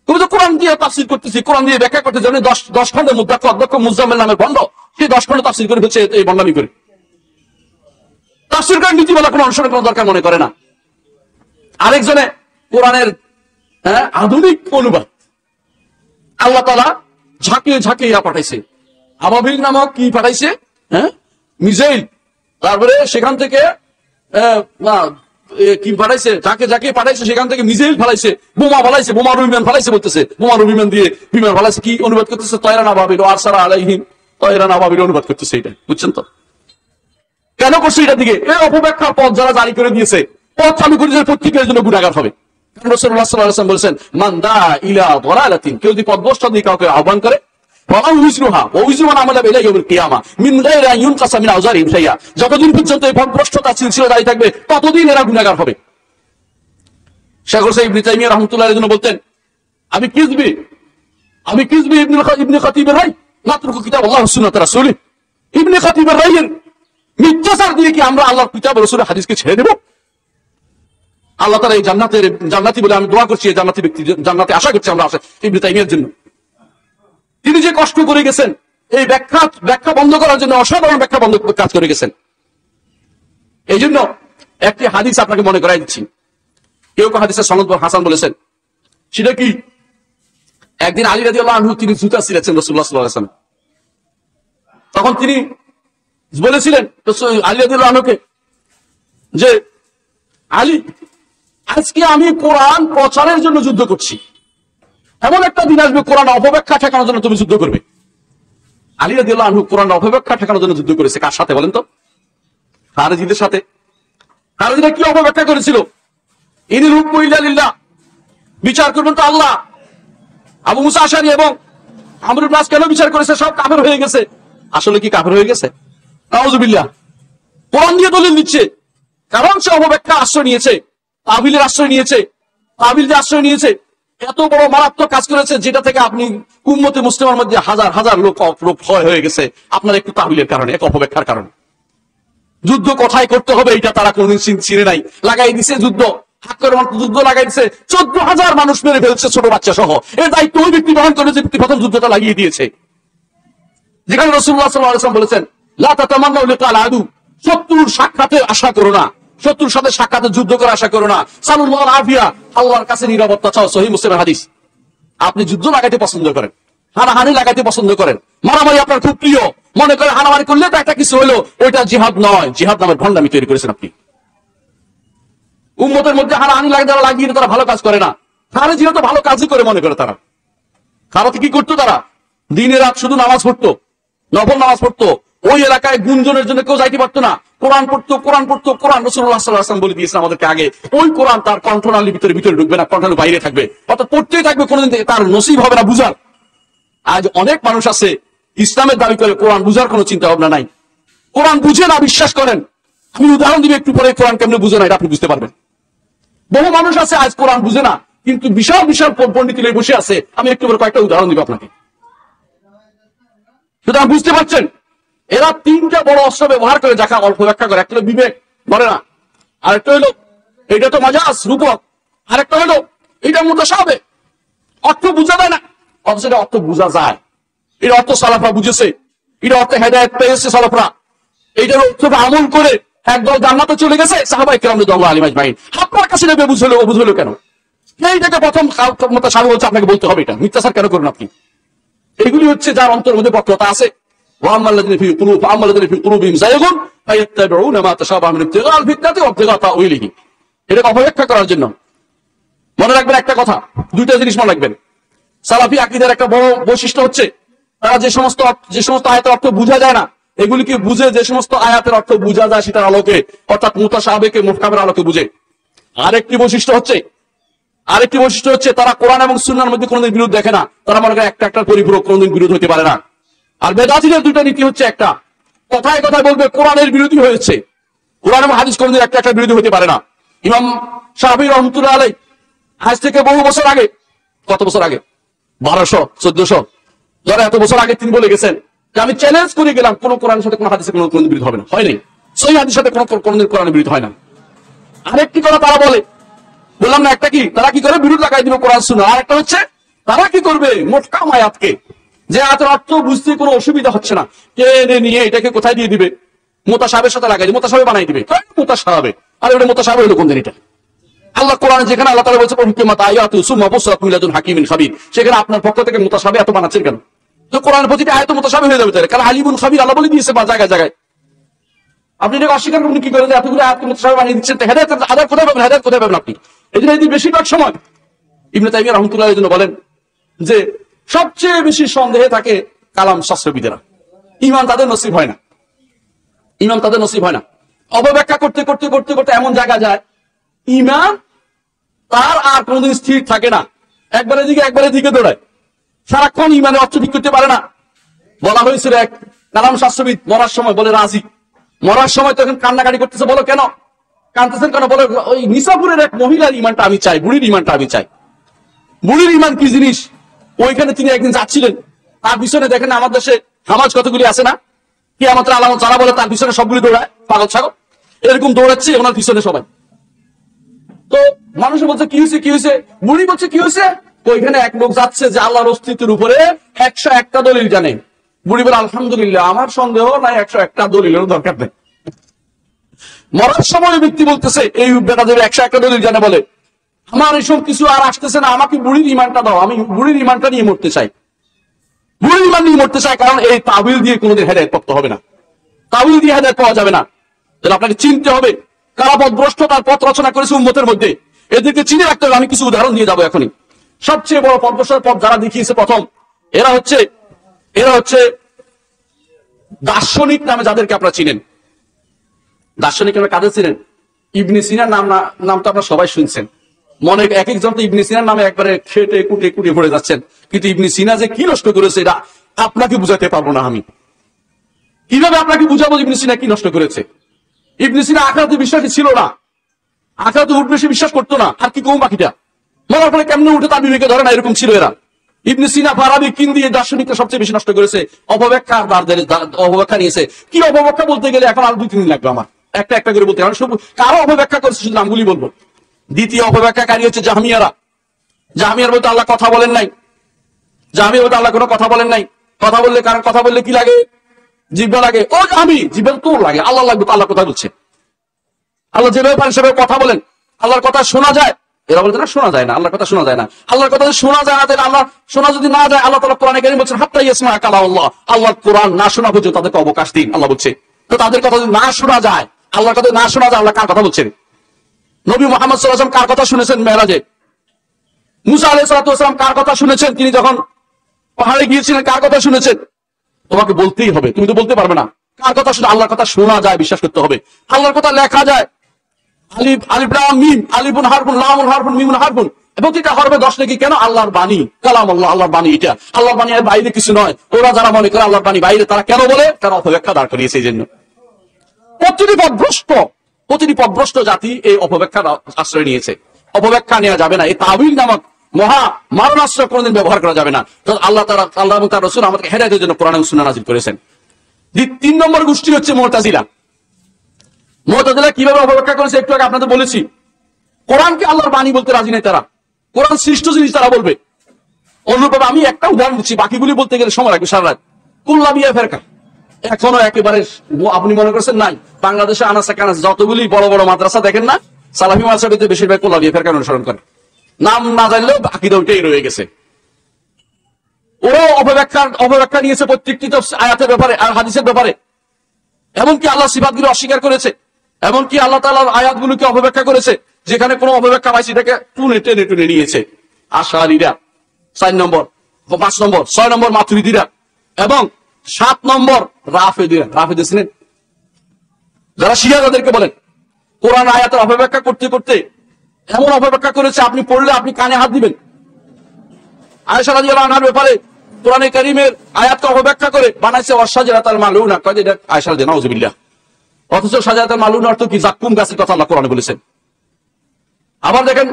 তুমি তো কোরআন দিয়ে তাফসীর করতেছি, কোরআন দিয়ে ব্যাখ্যা করতে জানেন। 10 খণ্ডের মধ্যে অধ্যক্ষ মুজাম্মেল নামের বন্ধ, সেই 10 খণ্ড তাফসীর করে হচ্ছে এই বন্ডামি করে। তাফসীর করার নীতি বলা কোনো অনুসরণ করার দরকার মনে করে না। আরেকজনে কোরআনের আধুনিক অনুবাদ আল্লাহ তাআলা ঝাঁকিয়ে ঝাঁকিয়ে পাঠাইছে। আবাবিল নামক কি পাঠাইছে? মিসাইল। তারপরে সেখান থেকে কি পাঠাইছে? ঝাঁকে ঝাঁকে পাঠাইছে, সেখান থেকে মিসাইল ফালাইছে, বোমা ফালাইছে, বোমার বিমান ফালাইছে বলতেছে, বোমার বিমান দিয়ে বিমান ফালাইছে। কি অনুবাদ করতেছে? তয়রান আবাবিল আরসালা আলাইহিম তয়রান আবাবিল অনুবাদ করতেছে। এটা বুঝছেন তো কেন করছে? এটার দিকে এই অপব্যাখ্যার পথ যারা জারি করে দিয়েছে, পথ চালু করে দিয়েছে, প্রত্যেকের জন্য গুনাহগার হবে। রাসূলুল্লাহ সাল্লাল্লাহু আলাইহি ওয়াসাল্লাম বলেছেন মান দা ইলা দালালাতিন, কেউ যদি পথভ্রষ্ট দিকে কাউকে আহ্বান করে, যতদিন পর্যন্ত এই পথভ্রষ্টতা সিলসিলা জারি থাকবে ততদিন এরা গুনাহগার হবে। শেখ হুসাইন ইবনে তাইমিয়া রাহমাতুল্লাহ আলাইহি বলতেন, আমি কিজবি ইবনে খতিবের রাই নাতরুকু কিতাবাল্লাহ ওয়া সুন্নাত রাসূলিহি। ইবনে খতিবের রাইয়ের মিথ্যাচার দিয়ে কি আমরা আল্লাহর কিতাব রাসূলের হাদিসকে ছেড়ে দেব? আল্লাহ তাআলা এই জান্নাতি বলে আমি দোয়া করছি, এই জান্নাতি ব্যক্তি জান্নাতে আশা করছি আমরা ইবনে তাইমিয়ার জন্য। তিনি যে কষ্ট করে গেছেন এই ব্যাখ্যা বন্ধ করার জন্য, অসাধারণ ব্যাখ্যা বন্ধ কাজ করে গেছেন। এই জন্য একটি হাদিস আপনাকে মনে করাই দিচ্ছি। কেউ হাদিসের সনদ হাসান বলেছেন। সেটা কি? একদিন আলী রাদিয়াল্লাহু আনহু তিনি জুতা ছিঁড়েছেন রাসূলুল্লাহ সাল্লাল্লাহু আলাইহি ওয়াসাল্লাম। তখন তিনি বলেছিলেন আলী রাদিয়াল্লাহু আনহুকে যে আলী, আজকে আমি কোরআন প্রচারের জন্য যুদ্ধ করছি, এমন একটা দিন আসবে কোরআন অপব্যাখ্যা ঠেকানোর জন্য তুমি যুদ্ধ করবে। আলী রাদিয়াল্লাহু আনহু কোরআন অপব্যাখ্যা ঠেকানোর জন্য যুদ্ধ করেছে কার সাথে বলেন তো? খারেজিদের সাথে। খারেজিরা কি অপব্যাখ্যা করেছিল? ইনিল হুকমু ইল্লা লিল্লাহ, বিচার করবেন তো আল্লাহ। আবু মুসা আশারী এবং আমর ইবনে আস কেন বিচার করেছে? সব কাফের হয়ে গেছে। আসলে কি কাফের হয়ে গেছে? নাউযুবিল্লাহ। কোরআন দিয়ে দলিল দিচ্ছে, কারণ সে অপব্যাখ্যা আশ্রয় নিয়েছে, তাবিলের আশ্রয় নিয়েছে। তাবিল যে আশ্রয় নিয়েছে, এত বড় মারাত্মক কাজ করেছে, যেটা থেকে আপনি উম্মতে মুসলিমের মধ্যে হাজার হাজার লোক ক্ষয় হয়ে গেছে আপনার একটু তাবিলের কারণে, এক অপব্যাখ্যার কারণে। যুদ্ধ কোথায় করতে হবে এটা তারা কোনদিন চিনে নাই, লাগাই দিছে যুদ্ধ, যুদ্ধ লাগাই দিছে, 14,000 মানুষ মেরে ফেলছে ছোট বাচ্চা সহ। এর দায়িত্ব ওই ব্যক্তি বহন করে যে ব্যক্তি প্রথম যুদ্ধটা লাগিয়ে দিয়েছে। যেখানে রাসূলুল্লাহ সাল্লাল্লাহু আলাইহি ওয়াসাল্লাম বলেছেন, লা তাতামান্নাউ লিকাল আদু, শত্রুর সাক্ষাতের আশা করো না, শত্রুর সাথে সাক্ষাতে যুদ্ধ করার আশা করো না। সাল্লাল্লাহু আফিয়া, আল্লাহর কাছে নিরাপত্তা চাও। সহিহ মুসলিমের হাদিস। আপনি যুদ্ধ লাগাইতে পছন্দ করেন, হানাহানি লাগাইতে পছন্দ করেন, মারামারি আপনার খুব প্রিয়, মনে করেন হানাহানি করলে তো একটা কিছু হলো, ওইটা জিহাদ নয়, জিহাদ নামের ভণ্ডামি তৈরি করেছেন আপনি। উম্মতের মধ্যে হানাহানি লাগিয়ে তারা ভালো কাজ করে না। খারেজিরা তো ভালো কাজই করে মনে করে তারা। খারাপ কি করতো তারা? দিনে রাত শুধু নামাজ পড়তো, নফল নামাজ পড়তো। ওই এলাকায় গুঞ্জনের জন্য কেউ যাইতে পারতো না। কোরআন পড়তো, কোরআন পড়তো, কোরআন রাসূলুল্লাহ সাল্লাল্লাহু আলাইহি ওয়াসাল্লাম বলে দিয়েছেন আমাদেরকে আগে, ওই কোরআন তার কণ্ঠনালীর ভিতরে ঢুকবে না, কণ্ঠনালীর বাইরে থাকবে, অর্থাৎ পড়তেই থাকবে, কোনোদিন তার নসিব হবে না বুঝার। আজ অনেক মানুষ আছে ইসলামের দাবি করে, কোরআন বুঝার কোনো চিন্তা ভাবনা নাই, কোরআন বুঝে না, বিশ্বাস করেন। আমি উদাহরণ দিব একটু পরে, কোরআন কেমনে বুঝে না এটা আপনি বুঝতে পারবেন। বহু মানুষ আছে আজ কোরআন বুঝে না, কিন্তু বিশাল বিশাল পণ্ডিত বসে আছে। আমি একটু পরে কয়েকটা উদাহরণ দিব আপনাকে, সুতরাং বুঝতে পারছেন। এরা তিনটা বড় অস্ত্র ব্যবহার করে, যাকে অল্প ব্যাখ্যা করে। একটা হলো বিবেক, বলে না। আরেকটা হলো এটা তো মাজাজ, রূপক। আরেকটা হলো এটা মুতাশাবিহ, অর্থ বোঝা যায় না, অথচ এটা অর্থ বোঝা যায়। এটা অর্থ সালাফরা বুঝেছে, এটা অর্থ হেদায়েত পেয়েছে সালাফরা। এইটার অর্থ আমল করে একদল জান্নাতে চলে গেছে, সাহাবায়ে কেরাম রাদিয়াল্লাহু আনহুম আজমাইন। আপনার কাছে নেবে বুঝলো কেন? এইটাকে প্রথম মুতাশাবিহ হচ্ছে, আপনাকে বলতে হবে এটা মিথ্যাচার কেন করুন আপনি। এগুলি হচ্ছে যার অন্তরের মধ্যে বক্রতা আছে। ওয়াম্মাল্লাযিনা ফি কুলুবিহিম যায়গুন ফায়াত্তাবিউনা মা তাশাবাহা মিন ইবতিগাল ফিতনাতি ওয়া ইবতিগা তাউইলিহি। এটা অপব্যাখ্যা করার জন্য। মনে রাখবেন একটা কথা, দুইটা জিনিস মনে রাখবেন। সালাফি আকীদার একটা বড় বৈশিষ্ট্য হচ্ছে, তারা যে সমস্ত আয়াতের অর্থ বোঝা যায় না, এগুলিকে বুঝে যে সমস্ত আয়াতের অর্থ বোঝা যায় সেটার আলোকে, অর্থাৎ মুতাশাবিহকে মুহকামের আলোকে বুঝে। আরেকটি বৈশিষ্ট্য হচ্ছে তারা কোরআন এবং সুন্নাহর মধ্যে কোনোদিন বিরোধ দেখে না। তারা মনে করে একটার পরিপূরক, কোনোদিন বিরোধ হতে পারে না। আর বেদাতীদের দুইটা নীতি হচ্ছে, একটা কথায় কথায় বলবে কোরআনের বিরোধী হয়েছে, কোরআন এবং হাদিস কোনোদিন একটা বিরোধী হতে পারে না। ইমাম শাফিঈ রাহমাতুল্লাহ আলাইহি আজ থেকে বহু বছর আগে, কত বছর আগে, 1200 1400, যারা এত বছর আগে তিনি বলে গেছেন যে আমি চ্যালেঞ্জ করে গেলাম, কোন কোরআনের সাথে কোন হাদিসের কোন বিরোধ হবে না। হয়নি, সহিহ হাদিসের সাথে কোনদিন কোরআনের বিরোধ হয় না। আরেকটি কথা তারা বলে, বললাম না, একটা কি, তারা কি করে বিরোধ লাগাই দিবে কোরআন সুন্নাহ। আর একটা হচ্ছে তারা কি করবে, মুহকাম আয়াতকে, যে আয়াতের অর্থ বুঝতে কোনো অসুবিধা হচ্ছে না, টেনে নিয়ে এটাকে কোথায় দিয়ে দিবে, মুতাশাবিহের সাথে লাগাই দিবে, মুতাশাবিহ বানাই দিবে। মুতাশাবিহ, আর এটা মুতাশাবিহ হলো কোন দিন? এটা আল্লাহ কোরআনে যেখানে আল্লাহ তাআলা বলেছে হুকুমাত আয়াতু সুম্মা বুসরাতুন মিন লাদুন হাকিমিন খাবীর, সেখানে আপনার পক্ষ থেকে মুতাশাবিহ এত বানাচ্ছেন কেন? তো কোরআনের প্রতিটা আয়াত মুতাশাবিহ হয়ে যাবে তাহলে, কারণ আলিমুন খাবীর আল্লাহ বলে দিয়েছে বা জায়গায় জায়গায়। আপনি এটাকে অস্বীকার করুন, কি করেন? এতগুলো আয়াতকে মুতাশাবিহ বানিয়ে দিচ্ছেন, হেদায়েত কোথায় পাবেন? হেদায়েত কোথায় পাবেন আপনি? এই জন্য এই বেশিরভাগ সময় ইবনে তাইমিয়া রাহমাতুল্লাহ আলাইহি বলেন যে সবচেয়ে বেশি সন্দেহে থাকে কালাম শাস্ত্রবিদেরা। ঈমান তাদের নসিব হয় না, ঈমান তাদের নসিব হয় না। অপব্যাখ্যা করতে করতে করতে করতে এমন জায়গা যায়, ঈমান তার আর কোনদিন স্থির থাকে না, একবারে দিকে দৌড়ায়, সারাক্ষণ ঈমানের অর্থ ঠিক করতে পারে না। বলা হয়েছিল এক কালাম শাস্ত্রবিদ মরার সময় বলে রাজি, মরার সময় তখন কান্নাকাটি করতেছে। বলো কেন কাঁদতেছেন? কেন? বলে ওই নিসাপুরের এক মহিলার ঈমানটা আমি চাই, বুড়ির ঈমানটা আমি চাই। বুড়ির ঈমান কি জিনিস? ওইখানে তিনি একদিন যাচ্ছিলেন, তার পিছনে দেখেন আমার দেশে হামাজ কতগুলি আছে না, কিয়ামতের আলামত যারা বলে তার পিছনে সবগুলি দৌড়ায়, পাগল ছাগল এরকম দৌড়াচ্ছে ওনার পিছনে সবাই। তো মানুষ বলছে কি হয়েছে, বুড়ি বলছে কি হয়েছে? ওইখানে এক লোক যাচ্ছে যে আল্লাহর অস্তিত্বের উপরে 101টা দলিল জানে। বুড়ি বলে আলহামদুলিল্লাহ, আমার সন্দেহ নাই, 101টা দলিলের দরকার নেই। মরার সময় ব্যক্তি বলতেছে এই বেটা দেবে 101টা দলিল জানে, বলে আমার এসব কিছু আর আসতেছে না, আমাকে বুড়ির ঈমানটা দাও, আমি বুড়ির ঈমানটা নিয়ে মরতে চাই, বুড়ির ঈমান নিয়ে মরতে চাই। কারণ এই তাবিল দিয়ে কোনোদিন হেদায়েত প্রাপ্ত হবে না, তাবিল দিয়ে হেদায়েত পাওয়া যাবে না। তাহলে আপনাকে চিনতে হবে কারা পথভ্রষ্ট, তার পথ রচনা করেছে উম্মতের মধ্যে। এদেরকে চিনে রাখতে হবে। আমি কিছু উদাহরণ দিয়ে যাবো এখনই। সবচেয়ে বড় পথপ্রদর্শক পথ যারা দেখিয়েছে প্রথম, এরা হচ্ছে দার্শনিক নামে যাদেরকে আপনারা চিনেন। দার্শনিক নামে কাদের চিনেন? ইবনে সিনার নাম তো আপনারা সবাই শুনছেন। মনে এক একজন তো ইবনে সিনার নামে একবারে খেটে কুটে কুটে পড়ে যাচ্ছেন, কিন্তু ইবনে সিনা যে কি নষ্ট করেছে এটা আপনাকে বুঝাতে পারবো না। আমি কিভাবে আপনাকে বুঝাবো ইবনে সিনা কি নষ্ট করেছে? ইবনে সিনা আখিরাতে বিশ্বাসী ছিল না, আখিরাতে উঠবে সে বিশ্বাস করতো না। আর কি কম বাকিটা মরার পরে কেমনে উঠে তার বিবেকে ধরে না, এরকম ছিল এরা। ইবনে সিনা, ফারাবি, কিন্দি এই দার্শনিকরা সবচেয়ে বেশি নষ্ট করেছে। অপব্যাখ্যা নিয়েছে। কি অপব্যাখ্যা বলতে গেলে এখন আর 2-3 দিন লাগবে আমার একটা করে বলতে। আমি কারো অপব্যাখ্যা করেছে শুধু নামগুলি বলবো। দ্বিতীয় অপব্যাখ্যাকারী হচ্ছে জাহমিয়ারা। জাহমিয়ার বলতে আল্লাহ কথা বলেন নাই। জাহমিয়া বলতে আল্লাহ কোনো কথা বলেন নাই। কথা বললে, কারণ কথা বললে কি লাগে? জিহ্বা লাগে। ও জাহমি, জিহ্বা তোর লাগে, আল্লাহ লাগবে তো আল্লাহ কথা বলছে। আল্লাহ যেভাবে পারেন সেভাবে কথা বলেন। আল্লাহর কথা শোনা যায়, এরা বলছে না শোনা যায় না, আল্লাহর কথা শোনা যায় না। আল্লাহর কথা শোনা যায় না, তাহলে আল্লাহ শোনা যদি না যায়, আল্লাহ তাআলা কোরআনে কারীম বলছেন হাত্তা ইয়াসমা কালামাল্লাহ, আল্লাহর কোরআন না শোনা পর্যন্ত তাদেরকে অবকাশ দিন, আল্লাহ বলছে। তো তাদের কথা যদি না শোনা যায়, আল্লাহর কথা না শোনা যায়, আল্লাহ কার কথা বলছেন? নবী মুহাম্মদ সাল্লাল্লাহু আলাইহি ওয়াসাল্লাম কার কথা শুনেছেন মেরাজে? মুসা আলাইহিস সালাতু ওয়াসালাম কার কথা শুনেছেন? তিনি যখন পাহাড়ে গিয়েছিলেন কার কথা শুনেছেন? তোমাকে বলতেই হবে, তুমি তো বলতে পারবে না। কার কথা শুনে? আল্লাহর কথা শোনা যায়, বিশ্বাস করতে হবে। আল্লাহর কথা লেখা যায়, আলিফ লাম মিম, আলিফুন হারফুন, লামুন হারফুন, মিমুন হারফুন, প্রতিটা হরফে 10 নাকি। কেন? আল্লাহর বাণী, কালামুল্লাহ, আল্লাহর বাণী। এটা আল্লাহর বাণী, এর বাইরে কিছু নয়। ওরা যারা মনে করে আল্লাহর বাণী বাইরে, তারা কেন বলে? তারা অপব্যাখ্যা দাঁড় করিয়েছে। এই জন্য প্রতিটি পথভ্রষ্ট জাতি এই অপব্যাখ্যার আশ্রয় নিয়েছে। অপব্যাখ্যা নেওয়া যাবে না। এই তাবিল নামক মহা মারণাস্ত্র কোনদিন ব্যবহার করা যাবে না। আল্লাহ এবং তার রাসূল আমাদেরকে হেদায়েতের জন্য কোরআন এবং সুন্নাহ নাযিল করেছেন। 3 নম্বর গোষ্ঠী হচ্ছে মুতাজিলা। মুতাজিলা কিভাবে অপব্যাখ্যা করেছে একটু আগে আপনাদের বলেছি। কোরআনকে আল্লাহর বাণী বলতে রাজি নেই তারা। কোরআন সৃষ্ট জিনিস তারা বলবে। অনুরূপভাবে আমি একটা উদাহরণ দিচ্ছি, বাকিগুলি বলতে গেলে সময় লাগবে সারা রাত। কুল্লাবিয়া ফেরকা এখনো একেবারে আপনি মনে করছেন নাই? বাংলাদেশে আনাচে কানাচে যতগুলি বড় বড় মাদ্রাসা দেখেন না, সালাফি মাদ্রাসাতে বেশিরভাগ কুল্লাবিয়া ফেরকা অনুসরণ করে। নাম না জানলেও আকীদা ওইটাই রয়ে গেছে। ওরাও অপব্যাখ্যা নিয়েছে প্রত্যেকটি আয়াতের ব্যাপারে আর হাদিসের ব্যাপারে। এমনকি আল্লাহ সিফাতগুলো অস্বীকার করেছে, এমনকি আল্লাহ তাআলার আয়াতগুলোকে অপব্যাখ্যা করেছে। যেখানে কোনো অপব্যাখ্যা পাইছে এটাকে টেনে নিয়েছে। আশআরীরা 4 নম্বর, 5 নম্বর, 6 নম্বর মাতুরিদীরা এবং 7 নম্বর রাফেদীরা। রাফেদী ছিলেন যারা শিয়া, যাদেরকে বলেন কোরআন আয়াতের অপব্যাখ্যা করতে করতে এমন অপব্যাখ্যা করেছে, আপনি পড়লে আপনি কানে হাত দিবেন। আয়েশা রাদিয়াল্লাহু আনহার ব্যাপারে কোরআনে কারীমের আয়াতকে অপব্যাখ্যা করে বানাইছে ওয়াশজারাতাল মালউনা, কয় এটা আয়েশা রাদিয়াল্লাহু নাউযুবিল্লাহ। অথচ শাজারাতাল মালউনা অর্থ কি? জাক্কুম গাছের কথা আল্লাহ কোরআনে বলেছেন। আবার দেখেন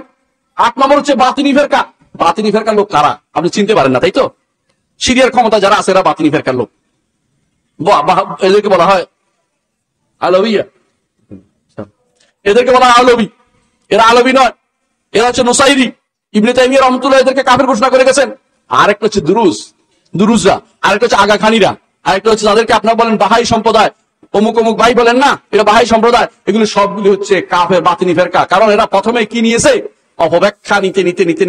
8 নম্বর হচ্ছে বাতিনি ফেরকা। বাতিনি ফেরকার লোক কারা? আপনি চিনতে পারেন না, তাই তো? সিরিয়ার ক্ষমতা যারা আছে এরা বাতিনি ফেরকার লোক। এদেরকে বলা হয় আলবিয়া, এদেরকে বলা হয় আলবি। এরা আলবি নয়, এরা হচ্ছে নুসাইরি। ইবনে তাইমিয়া রাহমাতুল্লাহ এদেরকে কাফের ঘোষণা করে গেছেন। আরেকটা হচ্ছে দুরুজরা, আরেকটা হচ্ছে আগাখানিরা, আরেকটা হচ্ছে যাদেরকে আপনারা বলেন বাহাই সম্প্রদায়, অমুক অমুক ভাই বলেন না, এরা বাহাই সম্প্রদায়। এগুলো সবগুলি হচ্ছে কাফের বাতিনি ফেরকা। কারণ এরা প্রথমে কি নিয়েছে? অপব্যাখ্যা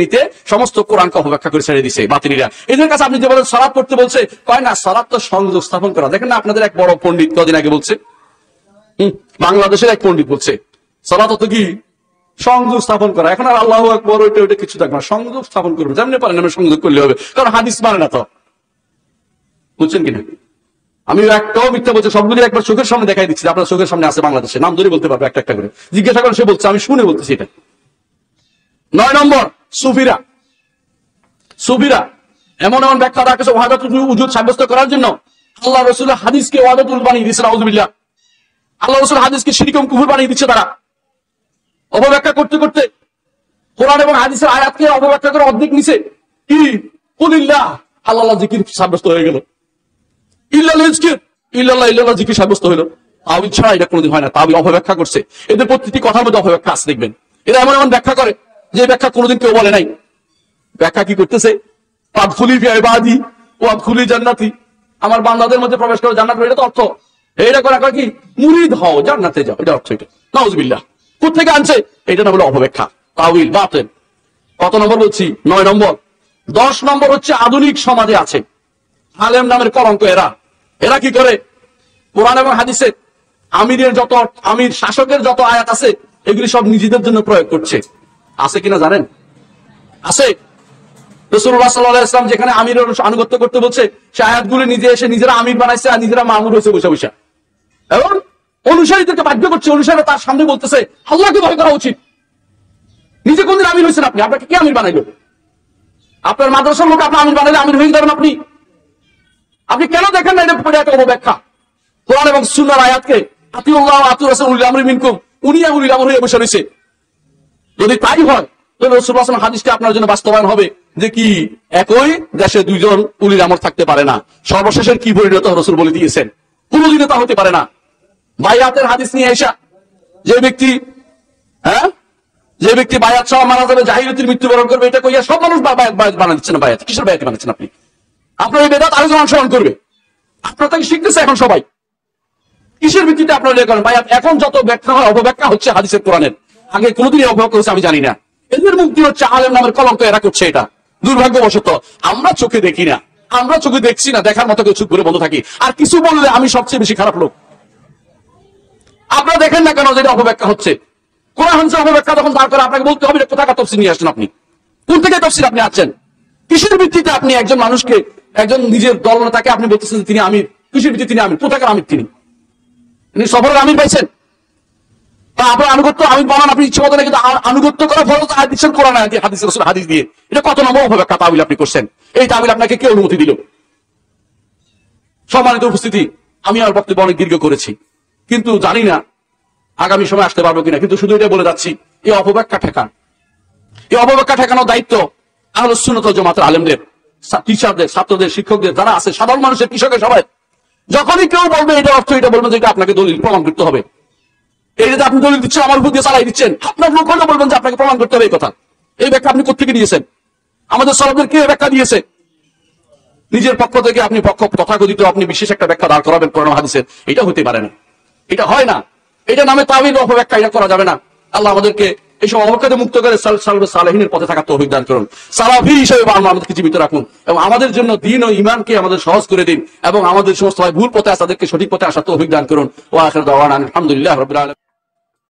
নিতে সমস্ত কোরআনকে অপব্যাখ্যা করে ছেড়ে দিছে বাতিনিরা। এদের কাছে আপনি যে বলেন সালাত করতে বলছে, কয় না সালাত তো সংযোগ স্থাপন করা। দেখেন না আপনাদের এক বড় পণ্ডিত কদিন আগে বলছে, বাংলাদেশের এক পণ্ডিত বলছে সালাত তো কি সংযোগ স্থাপন করা। এখন আর আল্লাহু আকবার ওইটা কিছু থাকবে না, সংযোগ স্থাপন করবে। যেমনি পারেন আমি সংযোগ করলে হবে, কারণ হাদিস মানে না তো। বুঝছেন কিনা? আমি একটাও মিথ্যা বলছি, সবগুলি একবার চোখের সামনে দেখাই দিচ্ছি। আপনার চোখের সামনে আছে, বাংলাদেশে নাম ধরে বলতে পারবে একটা করে। জিজ্ঞাসা করেন, সে বলছে, আমি শুনে বলতেছি এটা। 9 নম্বর সুফিরা এমন ব্যাখ্যা রাখছে ওয়াহদাতুল উজুদ সাব্যস্ত করার জন্য। আল্লাহ রাসূলের হাদিসকে ওয়াহদাতুল বানিয়ে দিয়েছে, নাউযুবিল্লাহ। আল্লাহ রাসূলের হাদিসকে শিরক এবং কুফর বানিয়ে দিচ্ছে তারা। অপব্যাখ্যা করতে করতে কোরআন এবং হাদিসের আয়াতকে অপব্যাখ্যা করে অর্ধেক নিচে কি কুলিল্লাহ, আল্লাহ জিকির সাব্যস্ত হয়ে গেল। ইল্লাল্লাহ জিকির সাব্যস্ত হলো। তাওহীদ ছাড়া এটা কোনোদিন হয় না। তাওহীদ অপব্যাখ্যা করছে। এদের প্রত্যেকটি কথার মধ্যে অপব্যাখ্যা আছে দেখবেন। এরা এমন ব্যাখ্যা করে যে ব্যাখ্যা কোনোদিন কেউ বলে নাই। ব্যাখ্যা কি করতেছে? ফাদখুলি ফি ইবাদি ওয়াদখুলি জান্নাতি, আমার বান্দাদের মধ্যে প্রবেশ করো, জান্নাত। এটা তো অর্থ। এটা করে কি? মুরিদ হও, জান্নাতে যাও, এটা অর্থ। এটা নাউযুবিল্লাহ। কোথা থেকে আনছে? এটা না হলো অপব্যাখ্যা, তাওয়িল, বাতিল। কত নম্বর বলছি? 9 নম্বর। 10 নম্বর হচ্ছে আধুনিক সমাজে আছে আলেম নামের কলঙ্ক। এরা কি করে? কোরআন এবং হাদিসে আমির শাসকের যত আয়াত আছে এগুলি সব নিজেদের জন্য প্রয়োগ করছে। আছে কিনা জানেন? আছে। রাসূলুল্লাহ সাল্লাল্লাহু আলাইহি ওয়াসাল্লাম যেখানে আমিরের আনুগত্য করতে বলছে, সে আয়াতগুলো নিজে এসে নিজেরা আমির বানাইছে আর নিজেরা মামুর হয়েছে বসে বসে, এবং অনুসারীদেরকে বাধ্য করছে। অনুসারীরা তার সামনে বলতেছে আল্লাহকে ভয় করা উচিত। নিজে কোনদিন আমির হয়েছেন আপনি? আপনাকে কে আমির বানাইলো? আপনার মাদ্রাসার লোক আপনার আমির বানাইলে আমির হয়ে যাবেন আপনি? আপনি কেন দেখেন না এটা একটা অপব্যাখ্যা? কোরআন এবং সুন্নাহর আয়াতকে আতিউল্লাহ ওয়া আতিউর রাসূল উলিল আমরি মিনকুম, উনি উলিল আমর হয়ে বসে রয়েছে। যদি তাই হয় তাহলে রাসূলুল্লাহ সাল্লাল্লাহু আলাইহি ওয়াসাল্লাম হাদিসটা আপনার জন্য বাস্তবায়ন হবে যে কি একই দেশে দুইজন উলিল আমর থাকতে পারে না। সর্বশেষের কি পরিণত রাসূল বলে দিয়েছেন, কোনদিনও তা হতে পারে না। বায়াতের হাদিস নিয়ে এসা যে ব্যক্তি বায়াত সহ মারা যাবে, জাহিলিয়াতের মৃত্যুবরণ করবে, এটা কইয়া সব মানুষ বায়াত বানা দিচ্ছে না। বায়াত কিসের বায়াত বানাচ্ছেন আপনি? আপনার এই বেদাত আলোচনা অংশগ্রহণ করবে, আপনার তাকে শিখতেছে এখন সবাই। কিসের ভিত্তিতে আপনারা ইয়ে করেন? বায়াত এখন যত ব্যাখ্যা হয়, অপব্যাখ্যা হচ্ছে হাদিসের কোরআনের, আগে কোনোদিনই অপব্যাখ্যা হচ্ছে আমি জানি না। এদের মুক্তি হচ্ছে আলেম নামের কলঙ্ক, এরা করছে এটা দুর্ভাগ্যবশত। আমরা চোখে দেখি না, আমরা চোখে দেখছি না, দেখার মতো কেউ চুপ করে বন্ধ থাকি। আর কিছু বললে আমি সবচেয়ে বেশি খারাপ লোক। আপনারা দেখেন না কেন যেটা অপব্যাখ্যা হচ্ছে? কোরআন হাদিসের অপব্যাখ্যা যখন দাঁড় করে আপনাকে বলতে হবে কোথাকার তাফসীর নিয়ে আসছেন আপনি, কোন থেকে তাফসীর আপনি আছেন, কিসের ভিত্তিতে আপনি একজন মানুষকে, একজন নিজের দল নেতাকে আপনি বলতেছেন তিনি আমির? কিসের ভিত্তিতে তিনি আমির? কোথাকার আমির তিনি? সফরের আমির পাইছেন? তা আপনার আনুগত্য আমির বানান আপনি ইচ্ছে মতো না, কিন্তু আনুগত্য করা ফরজ হাদিসের কোরআন হাদিসের রাসূল হাদিস দিয়ে। এটা কত নম্বর অপব্যাখ্যা তাবিল আপনি করছেন? এই তাবিল আপনাকে কে অনুমতি দিল? সম্মানিত উপস্থিতি, আমি আমার বক্তব্য অনেক দীর্ঘ করেছি, কিন্তু জানি না আগামী সময় আসতে পারবো কিনা। কিন্তু শুধু এটা বলে যাচ্ছি, এই অপব্যাখ্যা ঠেকানোর দায়িত্ব আহলুস সুন্নাত ওয়াল জামাতের আলেমদের, টিচারদের, ছাত্রদের, শিক্ষকদের, যারা আছে, সাধারণ মানুষের, কৃষকের, সবাই। যখনই কেউ বলবে এটা অর্থ, এটা বলবেন যে এটা আপনাকে দলিল প্রমাণ করতে হবে। এই যে আপনি দলিল দিচ্ছেন, আমার উপর দিয়ে চালাই দিচ্ছেন, আপনার লোক হলে বলবেন যে আপনাকে প্রমাণ করতে হবে এই কথা। এই ব্যাখ্যা আপনি কোত্থেকে দিয়েছেন? আমাদের সালাফদের কে ব্যাখ্যা দিয়েছে? নিজের পক্ষ থেকে আপনি তথাকথিত আপনি বিশেষ একটা ব্যাখ্যা দাঁড় করাবেন কোরআন হাদিসের, এটা হতে পারে না, এটা হয় না। এটা নামে তাবিল অপব্যাখ্যা, এটা করা যাবে না। আল্লাহ আমাদেরকে এইসব অবকাশে মুক্ত করে সালেহিনের পথে থাকার তৌফিক দান করুন। সালাফি হিসেবে আমাদেরকে জীবিত রাখুন এবং আমাদের জন্য দ্বীন ও ঈমানকে আমাদের সহজ করে দিন এবং আমাদের সমস্ত ভুল পথে আছে তাদেরকে সঠিক পথে আসার তৌফিক দান করুন। ওয়া আখিরু দাওয়ানা আলহামদুলিল্লাহি রাব্বিল আলামিন।